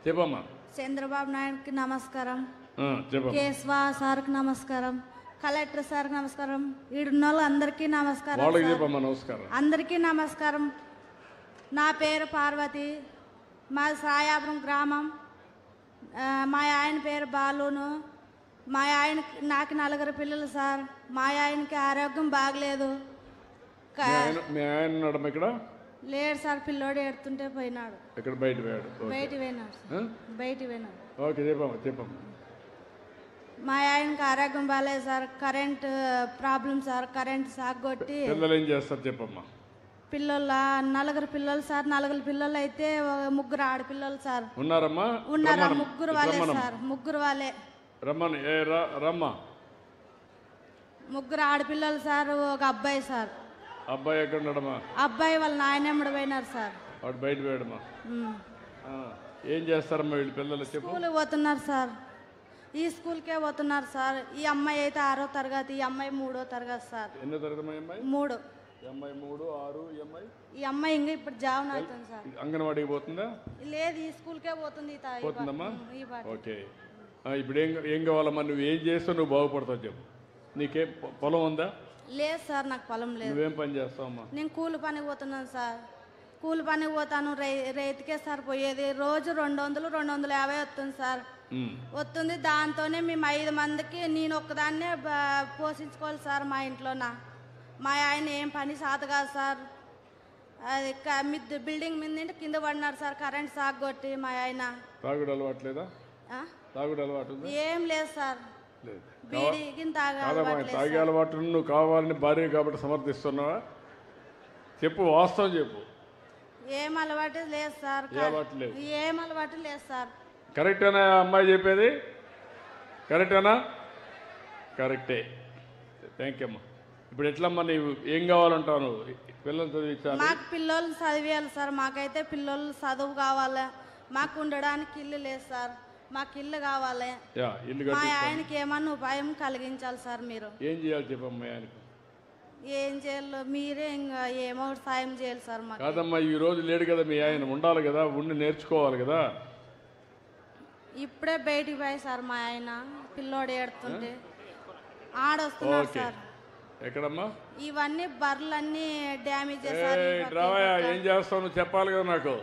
చెప్పమ్మా. చంద్రబాబు నాయుడుకి నమస్కారం, చెప్పమ్మా. కేశవా సార్కి నమస్కారం, కలెక్టర్ సార్కి నమస్కారం, ఈడున్న వాళ్ళు అందరికీ నమస్కారం. వాళ్ళకి చెప్పమ్మా నమస్కారం. అందరికీ నమస్కారం. నా పేరు పార్వతి, మాది సాయాపురం గ్రామం. మా ఆయన పేరు బాలును. మా ఆయన, నాకు 4 పిల్లలు సార్. మా ఆయనకి ఆరోగ్యం బాగలేదు. మీ ఆయన ఉన్నాడు ఇక్కడ? లేడు సార్, పిల్లోడు ఏడుతుంటే పోయినాడు. ఇక్కడ బయట పోయాడు. బయట పోయినాడు. ఓకే, చెప్పమ్మా. మా ఆయనకి ఆరోగ్యం బాగాలేదు sir. Current problem sir. Current shock కొట్టి. పిల్లలు ఏం చేస్తారు చెప్పమ్మా? పిల్లల 4 పిల్లలు సార్. 4 పిల్లలు అయితే 3 ఆడపిల్లలు సార్. ఉన్నారమ్మా? ఉన్నారా? 3 వాళ్ళే సార్. 3 వాళ్ళే. రమ్మని. రమ్మా. 3 ఆడపిల్లలు సార్, ఒక అబ్బాయి సార్. అబ్బాయి ఎక్కడ ఉన్నాడమ్మా? అబ్బాయి వాళ్ళ నాయనమ్మడు పోయినారు సార్. వాడు బయట పోయాడమ్మా. ఏం చేస్తారమ్మా వీళ్ళు పిల్లలు? చెప్పు. స్కూల్ పోతున్నారు సార్. ఈ స్కూల్కే పోతున్నారు సార్. ఈ అమ్మాయి అయితే 6వ తరగతి, ఈ అమ్మాయి 3వ తరగతి సార్. ఎన్నో తరగతి అమ్మాయి? 3. అమ్మాయి 3, 6. ఈ అమ్మాయి ఇంకా ఇప్పుడు జాబ్ అవుతుంది సార్. అంగన్వాడికి పోతుందా? లేదు, ఈ స్కూల్కే పోతుంది. పోతుందమ్మా. ఓకే. ఇప్పుడు ఏం కావాలమ్మా? నువ్వు ఏం చేస్తావు నువ్వు బాగుపడతావు చెప్పు. నీకేం పొలం ఉందా? లేదు సార్, నాకు పొలం లేదు. నువ్వేం పని చేస్తావమ్మా? నేను కూలి పనికి పోతున్నాను సార్. కూలి పనికి పోతాను. రైతుకే సార్ పోయేది. రోజు 200, 250 వస్తుంది సార్. వస్తుంది. దాంతోనే మేము 5 మందికి, నేను ఒక్కదాన్నే పోషించుకోవాలి సార్ మా ఇంట్లోనా. మా ఆయన ఏం పని సాత కాదు సార్. అది బిల్డింగ్ మీద కింద పడినాడు సార్, కరెంట్ షాక్ కొట్టి. మా ఆయన తాగుడు అలవాట్లేదా? తాగుడు అలవాటు ఏం లేదు సార్. తాగే అలవాటు నువ్వు కావాలని భార్య కాబట్టి సమర్థిస్తున్నావా? చెప్పు, వాస్తవం చెప్పు. ఏం అలవాటు లేదు సార్. ఏం అలవాటు లేదు సార్. కరెక్టేనా అమ్మాయి చెప్పేది? కరెక్టేనా? కరెక్టే. థ్యాంక్ యూ అమ్మా. ఇప్పుడు ఎట్లమ్మా నీవు ఏం కావాలంటావు? నువ్వు పిల్లలు చదివించాలి. మాకు పిల్లలు చదివేయాలి సార్. మాకైతే పిల్లలు చదువు కావాలి. మాకు ఉండడానికి ఇల్లు లేదు సార్. మాకు ఇల్లు కావాలి. మా ఆయనకి ఏమన్నా ఉపాయం కలిగించాలి సార్. మీరు ఏం చేయాలి చెప్పమ్మా? ఆయనకు ఏం చేయాలో మీరే ఇంకా ఏమో సాయం చేయాలి సార్. మాకు కాదమ్మా, ఈ రోజు లేడు కదా మీ ఆయన, ఉండాలి కదా, ఉండి నేర్చుకోవాలి కదా. ఇప్పుడే బయటికి పోయి సార్ మా ఆయన. పిల్లోడు ఏడుతుంటే ఆడొస్తున్నారు సార్. ఎక్కడమ్మా? ఇవన్నీ బర్రెలన్నీ డ్యామేజ్ చేశారు. ఏం చేస్తావు నువ్వు చెప్పాలి కదా నాకు.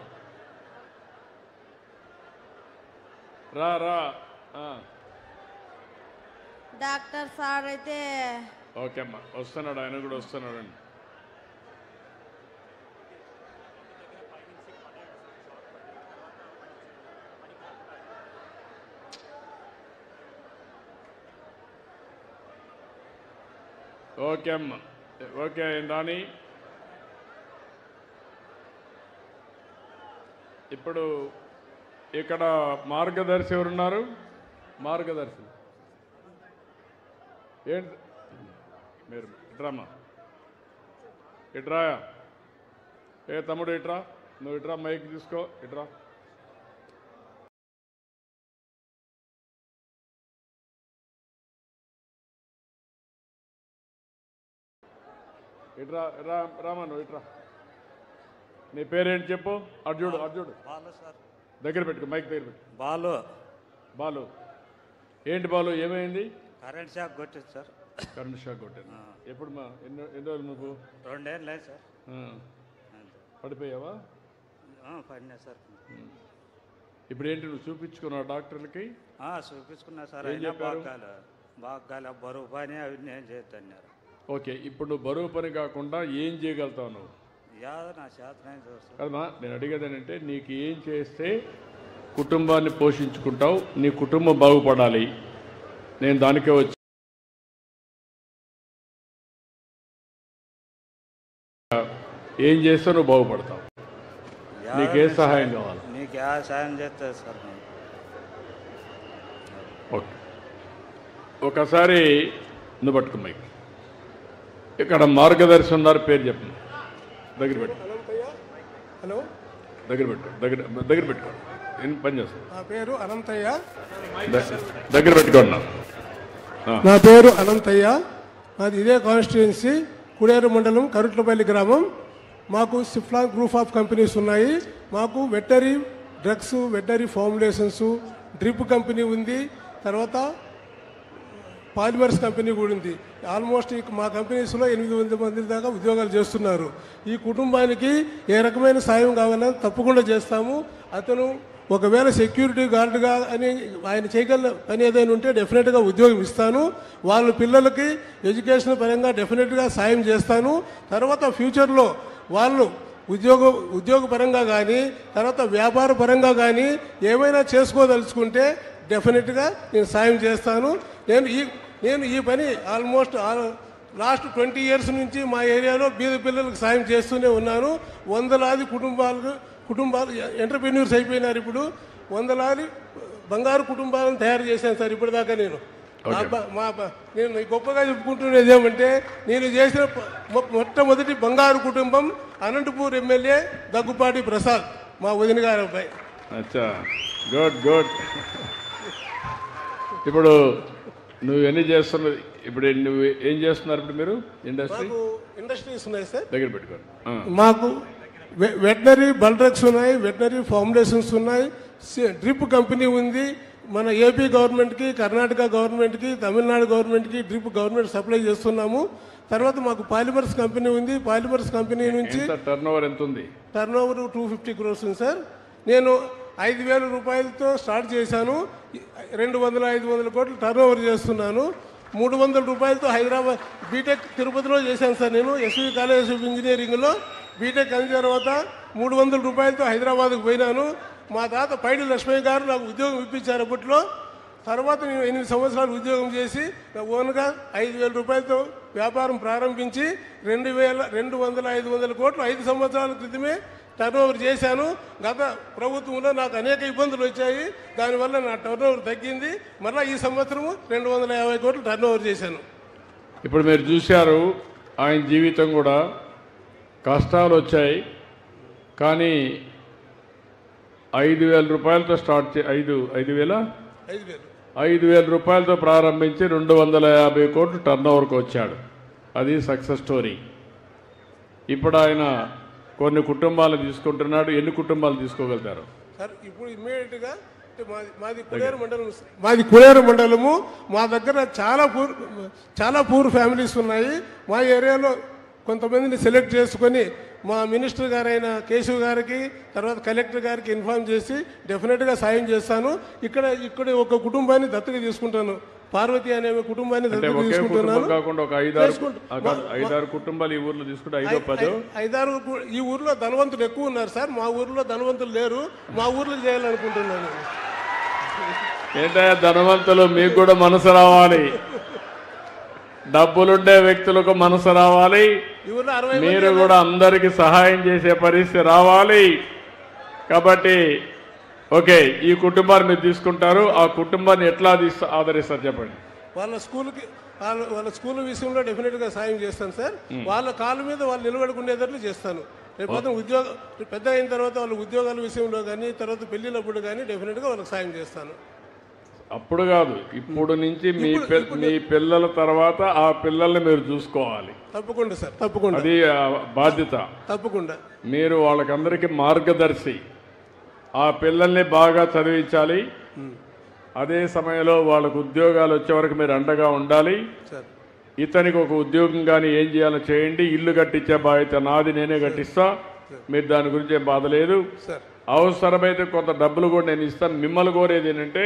రా. డాక్టర్ సార్ అయితే ఓకే అమ్మా, వస్తున్నాడు. ఆయన కూడా వస్తున్నాడు అండి. ఓకే అమ్మా. ఓకే రాణి. ఇప్పుడు ఇక్కడ మార్గదర్శి ఎవరున్నారు? మార్గదర్శి ఏంటి? మీరు ఇట్రామ్మా, ఇట్రా. తమ్ముడు ఇట్రా, నువ్వు ఇట్రా, మైక్ తీసుకో, ఇట్రా. ఇట్రా రామా, నువ్వు ఇట్రా. నీ పేరేంటి చెప్పు. అర్జుడు. దగ్గర పెట్టుకో, మైక్ దగ్గర పెట్టు. బాలు. ఏంటి బాలు, ఏమైంది? కరెంట్ షాక్ కొట్టింది సార్. కరెంట్ షాక్ కొట్టింది. ఎప్పుడు మా ఎన్ని రోజులు నువ్వు? 2 ఏళ్ళు లేదు సార్. పడిపోయావా? పడినా సార్. ఇప్పుడు ఏంటి నువ్వు చూపించుకున్నావు డాక్టర్లకి? చూపించుకున్నా సార్. అయినా బాగా బరువు పని అవి నేను చేద్దన్నారు. ఓకే, ఇప్పుడు నువ్వు బరువు పని కాకుండా ఏం చేయగలుగుతావు నువ్వు? నా చేతనే చూస్తాను కదమ్మా. నేను అడిగేది ఏంటంటే, నీకు ఏం చేస్తే కుటుంబాన్ని పోషించుకుంటావు, నీ కుటుంబం బాగుపడాలి. నేను దానికే వచ్చి ఏం చేస్తే నువ్వు బాగుపడతావు. నీకే సహాయం కావాలి? నీకు ఏ సహాయం చేస్తుంది సార్? ఓకే, ఒకసారి నువ్వు పట్టుకున్నా. ఇక్కడ మార్గదర్శి ఉన్నారు, పేరు చెప్పు. దగ్గర పెట్టు. హలో, దగ్గర పెట్టుకో. నేను పని చేస్తాను. నా పేరు అనంతయ్య. దగ్గర పెట్టుకోండి. నా పేరు అనంతయ్య. మాది ఇదే కాన్స్టిట్యుయెన్సీ, కుడేరు మండలం, కరుట్లపల్లి గ్రామం. మాకు సిఫ్లాన్ గ్రూప్ ఆఫ్ కంపెనీస్ ఉన్నాయి. మాకు వెటరీ డ్రగ్స్, వెటరీ ఫార్ములేషన్స్, డ్రిప్ కంపెనీ ఉంది. తర్వాత పాలిమర్స్ కంపెనీ కూడా ఉంది. ఆల్మోస్ట్ మా కంపెనీస్లో 800 మంది దాకా ఉద్యోగాలు చేస్తున్నారు. ఈ కుటుంబానికి ఏ రకమైన సాయం కావాలన్నా తప్పకుండా చేస్తాము. అతను ఒకవేళ సెక్యూరిటీ గార్డుగా అని ఆయన చేయగల పని ఏదైనా ఉంటే డెఫినెట్గా ఉద్యోగం ఇస్తాను. వాళ్ళ పిల్లలకి ఎడ్యుకేషన్ పరంగా డెఫినెట్గా సాయం చేస్తాను. తర్వాత ఫ్యూచర్లో వాళ్ళు ఉద్యోగ పరంగా కానీ తర్వాత వ్యాపార పరంగా కానీ ఏమైనా చేసుకోదలుచుకుంటే డెఫినెట్గా నేను సాయం చేస్తాను. నేను ఈ పని ఆల్మోస్ట్ లాస్ట్ 20 years నుంచి మా ఏరియాలో బీద పిల్లలకు సాయం చేస్తూనే ఉన్నాను. వందలాది కుటుంబాలు ఎంటర్ప్రెన్యూర్స్ అయిపోయినారు. ఇప్పుడు వందలాది బంగారు కుటుంబాలను తయారు చేశాను సార్ ఇప్పటిదాకా. నేను గొప్పగా చెప్పుకుంటున్నది ఏమంటే, నేను చేసిన మొట్టమొదటి బంగారు కుటుంబం అనంతపూర్ ఎమ్మెల్యే దగ్గుపాటి ప్రసాద్, మా వదిన గారి అబ్బాయి. అచ్చా, గుడ్ గుడ్. ఇప్పుడు నువ్వు ఎన్ని చేస్తున్నది? ఇప్పుడు నువ్వు ఏం చేస్తున్నారు? ఇప్పుడు మీరు ఇండస్ట్రీస్ ఉన్నాయి సార్, దగ్గర పెట్టుకోండి. మాకు వెటనరీ బల్డ్రగ్స్ ఉన్నాయి, వెటనరీ ఫార్ములేషన్స్ ఉన్నాయి, డ్రిప్ కంపెనీ ఉంది. మన ఏపీ గవర్నమెంట్కి, కర్ణాటక గవర్నమెంట్కి, తమిళనాడు గవర్నమెంట్కి డ్రిప్ గవర్నమెంట్ సప్లై చేస్తున్నాము. తర్వాత మాకు పాలిమర్స్ కంపెనీ ఉంది. పాలిమర్స్ కంపెనీ నుంచి టర్నోవర్ ఎంత ఉంది? టర్నోవర్ 250 crores ఉంది సార్. నేను 5,000 రూపాయలతో స్టార్ట్ చేశాను. 200-500 కోట్లు టర్నోవర్ చేస్తున్నాను. 300 రూపాయలతో హైదరాబాద్ బీటెక్ తిరుపతిలో చేశాను సార్. నేను ఎస్వి కాలేజ్ ఆఫ్ ఇంజనీరింగ్లో బీటెక్ అయిన తర్వాత 300 రూపాయలతో హైదరాబాద్కు పోయినాను. మా తాత పైడి లక్ష్మయ్య గారు నాకు ఉద్యోగం ఇప్పించారు అప్పట్లో. తర్వాత నేను 8 సంవత్సరాలు ఉద్యోగం చేసి ఓన్గా 5,000 రూపాయలతో వ్యాపారం ప్రారంభించి 200-500 కోట్లు 5 సంవత్సరాల క్రితమే టర్నోవర్ చేశాను. గత ప్రభుత్వంలో నాకు అనేక ఇబ్బందులు వచ్చాయి, దానివల్ల నా టర్నోవర్ తగ్గింది. మళ్ళీ ఈ సంవత్సరము 250 కోట్లు టర్నోవర్ చేశాను. ఇప్పుడు మీరు చూశారు ఆయన జీవితం కూడా కష్టాలు వచ్చాయి, కానీ 5,000 రూపాయలతో స్టార్ట్ 5,000 రూపాయలతో ప్రారంభించి 250 కోట్లు టర్నోవర్కి వచ్చాడు. అది సక్సెస్ స్టోరీ. ఇప్పుడు ఆయన కొన్ని కుటుంబాలు తీసుకుంటున్నాడు. ఎన్ని కుటుంబాలు తీసుకోగలుగుతారు సార్? ఇప్పుడు ఇమ్మీడియట్గా మాది కులేరు మండలము. మా దగ్గర చాలా పూర్ ఫ్యామిలీస్ ఉన్నాయి. మా ఏరియాలో కొంతమందిని సెలెక్ట్ చేసుకొని మా మినిస్టర్ గారైన కేశవ్ గారికి, తర్వాత కలెక్టర్ గారికి ఇన్ఫార్మ్ చేసి డెఫినెట్గా సాయం చేస్తాను. ఇక్కడ ఒక కుటుంబాన్ని దత్తత తీసుకుంటాను. పార్వతి అనే కుటుంబాన్ని దత్తత తీసుకుంటున్నాను. కాకుండా ఒక 5-6 కుటుంబాలు ఈ ఊర్లో తీసుకుంటే 5-10 ఈ ఊర్లో ధనవంతులు ఎక్కువ ఉన్నారు సార్. మా ఊర్లో ధనవంతులు లేరు. మా ఊర్లో చేయాలనుకుంటున్నాను. ఏంటయ్యా ధనవంతులు, మీకు కూడా మనసు రావాలి. డబ్బులుండే వ్యక్తులకు మనసు రావాలి. మీరు కూడా అందరికి సహాయం చేసే పరిస్థితి రావాలి. కాబట్టి ఓకే, ఈ కుటుంబాన్ని మీరు తీసుకుంటారు. ఆ కుటుంబాన్ని ఎట్లా ఆదరిస్తారు చెప్పండి. వాళ్ళ స్కూల్ విషయంలో డెఫినెట్గా సాయం చేస్తాను సార్. వాళ్ళ కాళ్ళ మీద వాళ్ళు నిలబడుకునేటట్లు చేస్తాను. రేపు పెద్ద అయిన తర్వాత వాళ్ళ ఉద్యోగాల విషయంలో కానీ, తర్వాత పెళ్లిళ్ళప్పుడు కానీ డెఫినెట్గా వాళ్ళకి సాయం చేస్తాను. అప్పుడు కాదు, ఇప్పుడు నుంచి మీ పిల్లల తర్వాత ఆ పిల్లల్ని మీరు చూసుకోవాలి. తప్పకుండా సార్, తప్పకుండా. అది బాధ్యత. తప్పకుండా మీరు వాళ్ళకందరికీ మార్గదర్శి. ఆ పిల్లల్ని బాగా చదివించాలి. అదే సమయంలో వాళ్ళకు ఉద్యోగాలు వచ్చే వరకు మీరు అండగా ఉండాలి. ఇతనికి ఒక ఉద్యోగం కానీ ఏం చేయాలో చేయండి. ఇల్లు కట్టించే బాధ్యత నాది, నేనే కట్టిస్తా. మీరు దాని గురించి ఏం బాధ లేదు. అవసరమైతే కొంత డబ్బులు కూడా నేను ఇస్తాను. మిమ్మల్ని కోరేది ఏంటంటే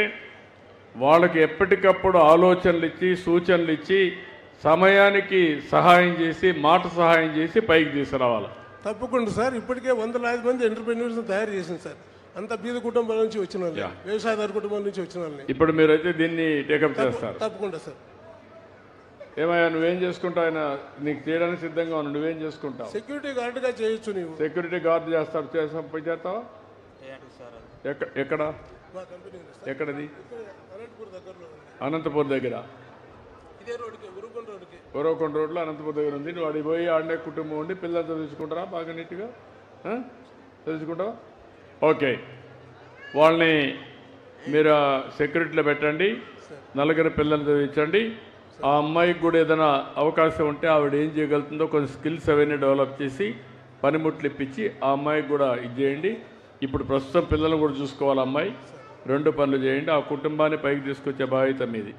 వాళ్ళకి ఎప్పటికప్పుడు ఆలోచనలు ఇచ్చి, సూచనలు ఇచ్చి, సమయానికి సహాయం చేసి, మాట సహాయం చేసి పైకి తీసుకురావాలి. తప్పకుండా సార్. ఇప్పటికే 100,000 మంది ఎంటర్‌ప్రెన్యూర్స్ తయారు చేసింది సార్. అంత బీద కుటుంబాల నుంచి వచ్చిన వాళ్ళు, వ్యవసాయదారు కుటుంబాల నుంచి వచ్చిన వాళ్ళని. ఇప్పుడు మీరైతే దీన్ని టేకప్ చేస్తారు. తప్పకుండా సార్. ఏమయ్యా, నువ్వేం చేసుకుంటావు? ఆయన నీకు చేయడానికి సిద్ధంగా ఉన్నావు. నువ్వేం చేసుకుంటావు? సెక్యూరిటీ గార్డుగా చేయొచ్చు. నీవు సెక్యూరిటీ గార్డు చేస్తావు? చేస్తావా? ఎక్కడ? ఎక్కడది? అనంతపూర్ దగ్గర, ఉరవకొండ రోడ్లో అనంతపూర్ దగ్గర ఉంది. నువ్వు అడిగి పోయి ఆడనే కుటుంబం ఉండి పిల్లలు చదివించుకుంటారా? బాగా నీట్గా చదివించుకుంటావా? ఓకే, వాళ్ళని మీరు సెక్యూరిటీలో పెట్టండి. 4 పిల్లలు చదివించండి. ఆ అమ్మాయికి కూడా ఏదైనా అవకాశం ఉంటే ఆవిడ ఏం చేయగలుగుతుందో కొన్ని స్కిల్స్ అవన్నీ డెవలప్ చేసి పనిముట్లు ఇప్పించి ఆ అమ్మాయికి కూడా ఇది చేయండి. ఇప్పుడు ప్రస్తుతం పిల్లలు కూడా చూసుకోవాలి అమ్మాయి, 2 పనులు చేయండి. ఆ కుటుంబాన్ని పైకి తీసుకొచ్చే బాధ్యత మీది.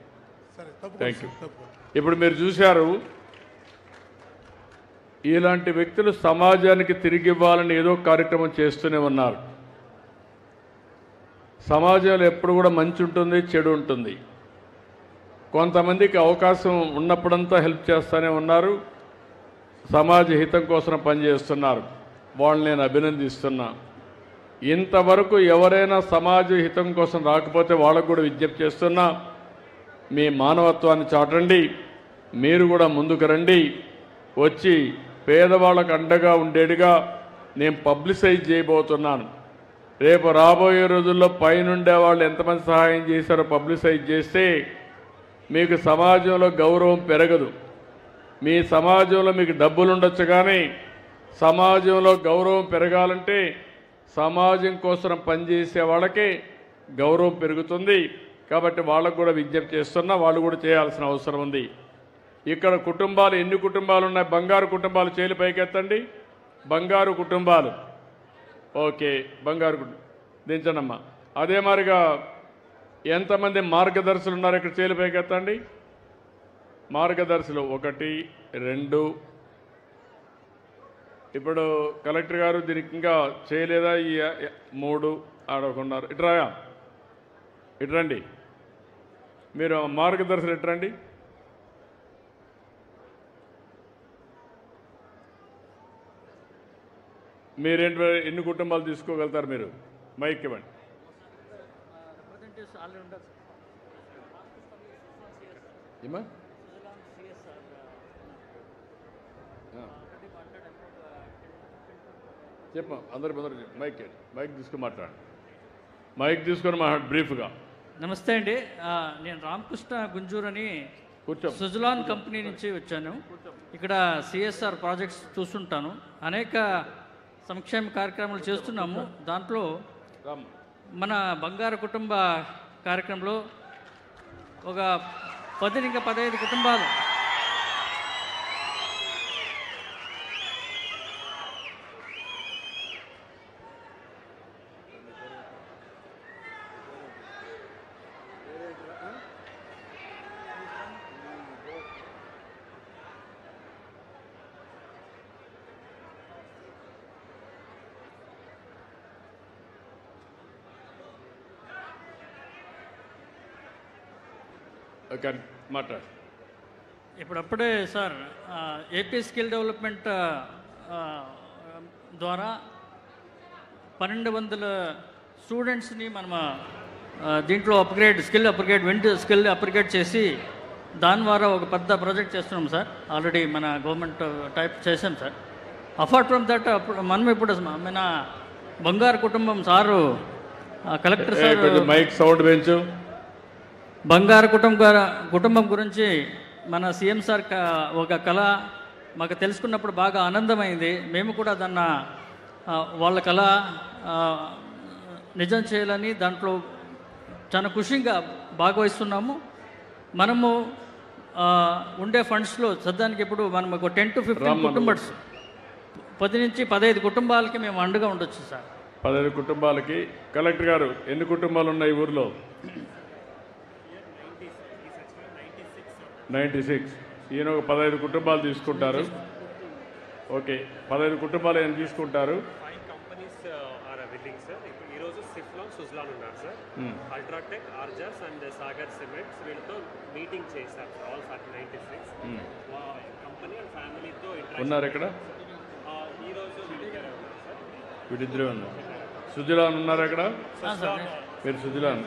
Thank you. ఇప్పుడు మీరు చూశారు, ఇలాంటి వ్యక్తులు సమాజానికి తిరిగి ఇవ్వాలని ఏదో కార్యక్రమం చేస్తూనే ఉన్నారు. సమాజంలో ఎప్పుడు కూడా మంచి ఉంటుంది, చెడు ఉంటుంది. కొంతమందికి అవకాశం ఉన్నప్పుడంతా హెల్ప్ చేస్తూనే ఉన్నారు, సమాజ హితం కోసం పనిచేస్తున్నారు. వాళ్ళని నేను అభినందిస్తున్నా. ఇంతవరకు ఎవరైనా సమాజ హితం కోసం రాకపోతే వాళ్ళకు కూడా విజ్ఞప్తి చేస్తున్నా, మీ మానవత్వాన్ని చాటండి, మీరు కూడా ముందుకు రండి. వచ్చి పేదవాళ్ళకు అండగా ఉండేట్టుగా నేను పబ్లిసైజ్ చేయబోతున్నాను. రేపు రాబోయే రోజుల్లో పైనుండే వాళ్ళు ఎంతమంది సహాయం చేశారో పబ్లిసైజ్ చేస్తే మీకు సమాజంలో గౌరవం పెరగదు. మీ సమాజంలో మీకు డబ్బులు ఉండొచ్చు, కానీ సమాజంలో గౌరవం పెరగాలంటే సమాజం కోసం పనిచేసే వాళ్ళకే గౌరవం పెరుగుతుంది. కాబట్టి వాళ్ళకు కూడా విజ్ఞప్తి చేస్తున్నా, వాళ్ళు కూడా చేయాల్సిన అవసరం ఉంది. ఇక్కడ కుటుంబాలు ఎన్ని కుటుంబాలు ఉన్నాయి? బంగారు కుటుంబాలు చేలి పైకెత్తండి. బంగారు కుటుంబాలు, ఓకే, బంగారు కుటుంబం దించనమ్మా. అదే మాదిరిగా ఎంతమంది మార్గదర్శులు ఉన్నారు ఇక్కడ చేలి పైకెత్తండి. మార్గదర్శులు 1, 2. ఇప్పుడు కలెక్టర్ గారు దీనికి ఇంకా చేయలేదా? ఈ 3 ఆడకున్నారు. ఇట్రాయా, ఇట్రండి. మీరు మార్గదర్శులు ఇట్రండి. మీరేంటి, ఎన్ని కుటుంబాలు తీసుకోగలుగుతారు మీరు? మైక్ ఇవ్వండి. ఏమా చెప్ప అందరు మైక్ తీసుకొని మాట్లాడండి. మైక్ తీసుకొని మాట్లాడు బ్రీఫ్గా. నమస్తే అండి, నేను రామకృష్ణ గుంజూరు అని సుజలాన్ కంపెనీ నుంచి వచ్చాను. ఇక్కడ సిఎస్ఆర్ ప్రాజెక్ట్స్ చూస్తుంటాను, అనేక సంక్షేమ కార్యక్రమాలు చేస్తున్నాము. దాంట్లో మన బంగారు కుటుంబ కార్యక్రమంలో ఒక 10 ఇంకా 15 కుటుంబాలు మాట్లాడు. ఇప్పుడప్పుడే సార్ ఏపీ స్కిల్ డెవలప్మెంట్ ద్వారా 1200 స్టూడెంట్స్ని మనం దీంట్లో స్కిల్ అప్గ్రేడ్ చేసి దాని ద్వారా ఒక పెద్ద ప్రాజెక్ట్ చేస్తున్నాం సార్. ఆల్రెడీ మన గవర్నమెంట్ టైప్ చేసాం సార్. అపార్ట్ ఫ్రమ్ దట్ మనం ఇప్పుడు మన బంగారు కుటుంబం sir collector sir mic sound పెంచు. బంగారు కుటుంబం గురించి మన సీఎం సార్ ఒక కళ మాకు తెలుసుకున్నప్పుడు బాగా ఆనందమైంది. మేము కూడా దాన్ని వాళ్ళ కళ నిజం చేయాలని దాంట్లో చాలా ఖుషిగా భాగవహిస్తున్నాము. మనము ఉండే ఫండ్స్లో సద్దానికి ఇప్పుడు మనం ఒక 10 to 15 కుటుంబాలు 10 నుంచి 15 కుటుంబాలకి మేము అండగా ఉండొచ్చు సార్. 15 కుటుంబాలకి. కలెక్టర్ గారు ఎన్ని కుటుంబాలు ఉన్నాయి ఊర్లో? 96. ఈయన ఒక 15 కుటుంబాలు తీసుకుంటారు. ఓకే, 15 కుటుంబాలు ఏం తీసుకుంటారు? 5 కంపెనీస్ ఆర్ విల్లింగ్ సార్. ఇప్పుడు ఈరోజు సిఫ్లాన్ సుజలాన్ ఉన్నారు సార్. అల్ట్రాటెక్, ఆర్జాస్ అండ్ సాగర్ సిమెంట్స్ వీళ్ళతో మీటింగ్ చేశారు సార్. ఆల్ 96 కంపెనీ అండ్ ఫ్యామిలీతో ఉన్నారు. ఇక్కడ ఈరోజు వీళ్ళిద్దరే ఉన్నారు. సుజలాన్ ఉన్నారు అక్కడ. మీరు సుజలాన్,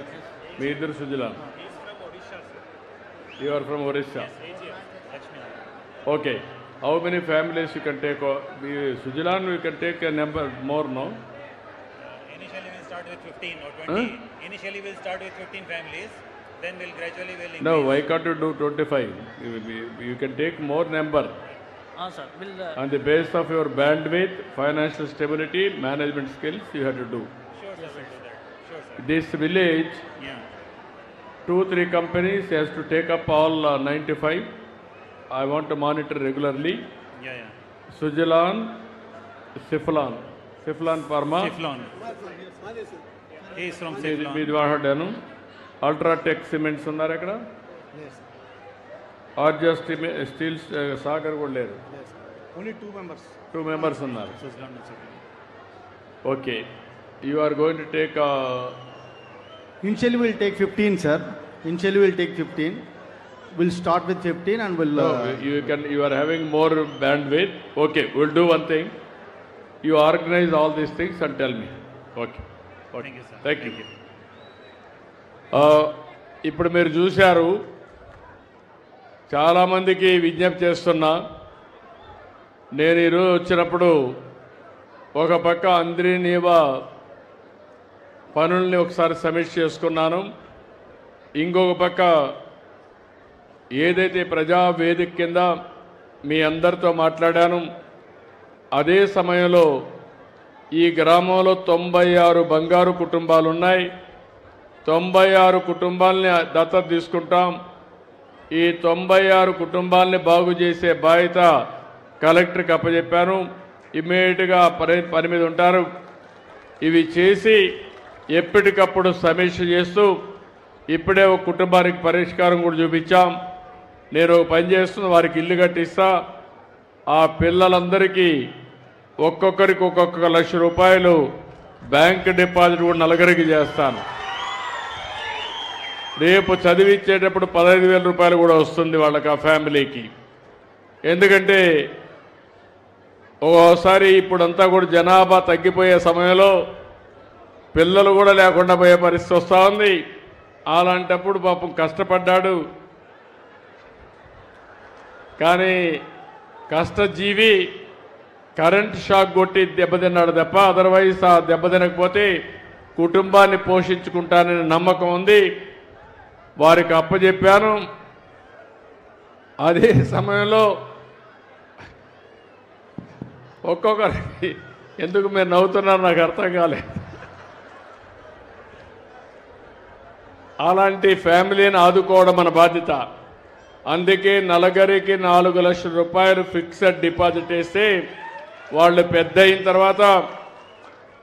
మీ ఇద్దరు Suzlon. You are from Orissa. Okay. How many families you can take? Sujalan, you can take a number more, no? Initially we'll start with 15 or 20. Initially we'll start with 15 families. Then we'll gradually increase. No, why can't you do 25? You can take more number. Sir. On the basis of your bandwidth, financial stability, management skills, you have to do. Sure, sir. We'll do that. Sure, sir. This village, 2-3 companies has to take up all 95. I want to monitor regularly. Yeah, yeah. Suzlon, Ceflon Pharma. Ceflon. He is from మీది Ceflon. వాడాను. UltraTech cements ఉన్నారు అక్కడ. ఆర్జర్ steel Sagar కూడా లేరు. Only 2 members. 2 members ఉన్నారు. Suzlon and Ceflon. Okay, you are going to take Initially we'll take 15, sir. Initially we'll take 15. We'll start with 15 and we'll... you are having more bandwidth. Okay, we'll do one thing. You organize all these things and tell me. Okay. Thank you, sir. Thank you. ఇప్పుడు మీరు చూశారు, చాలామందికి విజ్ఞప్తి చేస్తున్నా. నేను ఈరోజు వచ్చినప్పుడు ఒక పక్క అంద్రీనీవా పనుల్ని ఒకసారి సమీక్ష చేసుకున్నాను. ఇంకొక పక్క ఏదైతే ప్రజావేదిక కింద మీ అందరితో మాట్లాడాను, అదే సమయంలో ఈ గ్రామంలో 96 బంగారు కుటుంబాలు ఉన్నాయి. 96 కుటుంబాలని దత్తత తీసుకుంటాం. ఈ 96 కుటుంబాలని బాగు చేసే బాధ్యత కలెక్టర్కి అప్పచెప్పాను. ఇమ్మీడియట్గా పని మీద ఉంటారు. ఇవి చేసి ఎప్పటికప్పుడు సమీక్ష చేస్తూ ఇప్పుడే ఒక కుటుంబానికి పరిష్కారం కూడా చూపించాం. నేను పని చేస్తున్న వారికి ఇల్లు కట్టిస్తా. ఆ పిల్లలందరికీ ఒక్కొక్కరికి ఒక్కొక్క ₹1,00,000 బ్యాంక్ డిపాజిట్ కూడా నలుగురికి చేస్తాను. రేపు చదివించేటప్పుడు ₹15,000 కూడా వస్తుంది వాళ్ళకి, ఆ ఫ్యామిలీకి. ఎందుకంటే ఓసారి ఇప్పుడంతా కూడా జనాభా తగ్గిపోయే సమయంలో పిల్లలు కూడా లేకుండా పోయే పరిస్థితి వస్తూ ఉంది. అలాంటప్పుడు పాపం కష్టపడ్డాడు, కానీ కష్టజీవి కరెంట్ షాక్ కొట్టి దెబ్బతిన్నాడు తప్ప అదర్వైజ్ ఆ దెబ్బతినకపోతే కుటుంబాన్ని పోషించుకుంటానని నమ్మకం ఉంది. వారికి అప్పచెప్పాను. అదే సమయంలో ఒక్కొక్కరికి, ఎందుకు మీరు నవ్వుతున్నారు నాకు అర్థం కాలేదు, అలాంటి ఫ్యామిలీని ఆదుకోవడం మన బాధ్యత. అందుకే నలుగురికి ₹4,00,000 ఫిక్స్డ్ డిపాజిట్ వేస్తే వాళ్ళు పెద్ద అయిన తర్వాత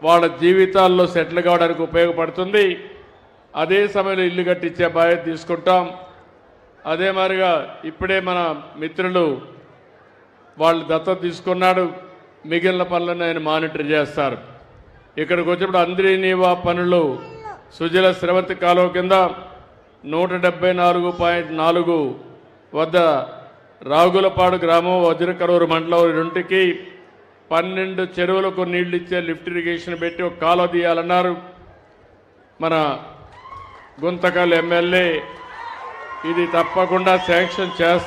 వాళ్ళ జీవితాల్లో సెటిల్ కావడానికి ఉపయోగపడుతుంది. అదే సమయంలో ఇల్లు కట్టించే బాధ్యత తీసుకుంటాం. అదే మాదిరిగా ఇప్పుడే మన మిత్రులు వాళ్ళు దత్తత తీసుకున్నాడు. మిగిలిన పనులను ఆయన మానిటర్ చేస్తారు. ఇక్కడికి వచ్చినప్పుడు అంద్రీనీవా పనులు సుజల స్రవంతి కాలువ కింద 174.4 వద్ద రాగులపాడు గ్రామం వజ్రకరూరు మండలం రెండుకి 12 చెరువులకు నీళ్లు ఇచ్చే లిఫ్ట్ ఇరిగేషన్ పెట్టి ఒక కాలువ తీయాలన్నారు. మన గుంతకల్ ఎమ్మెల్యే ఇది తప్పకుండా శాంక్షన్ చేస్తారు.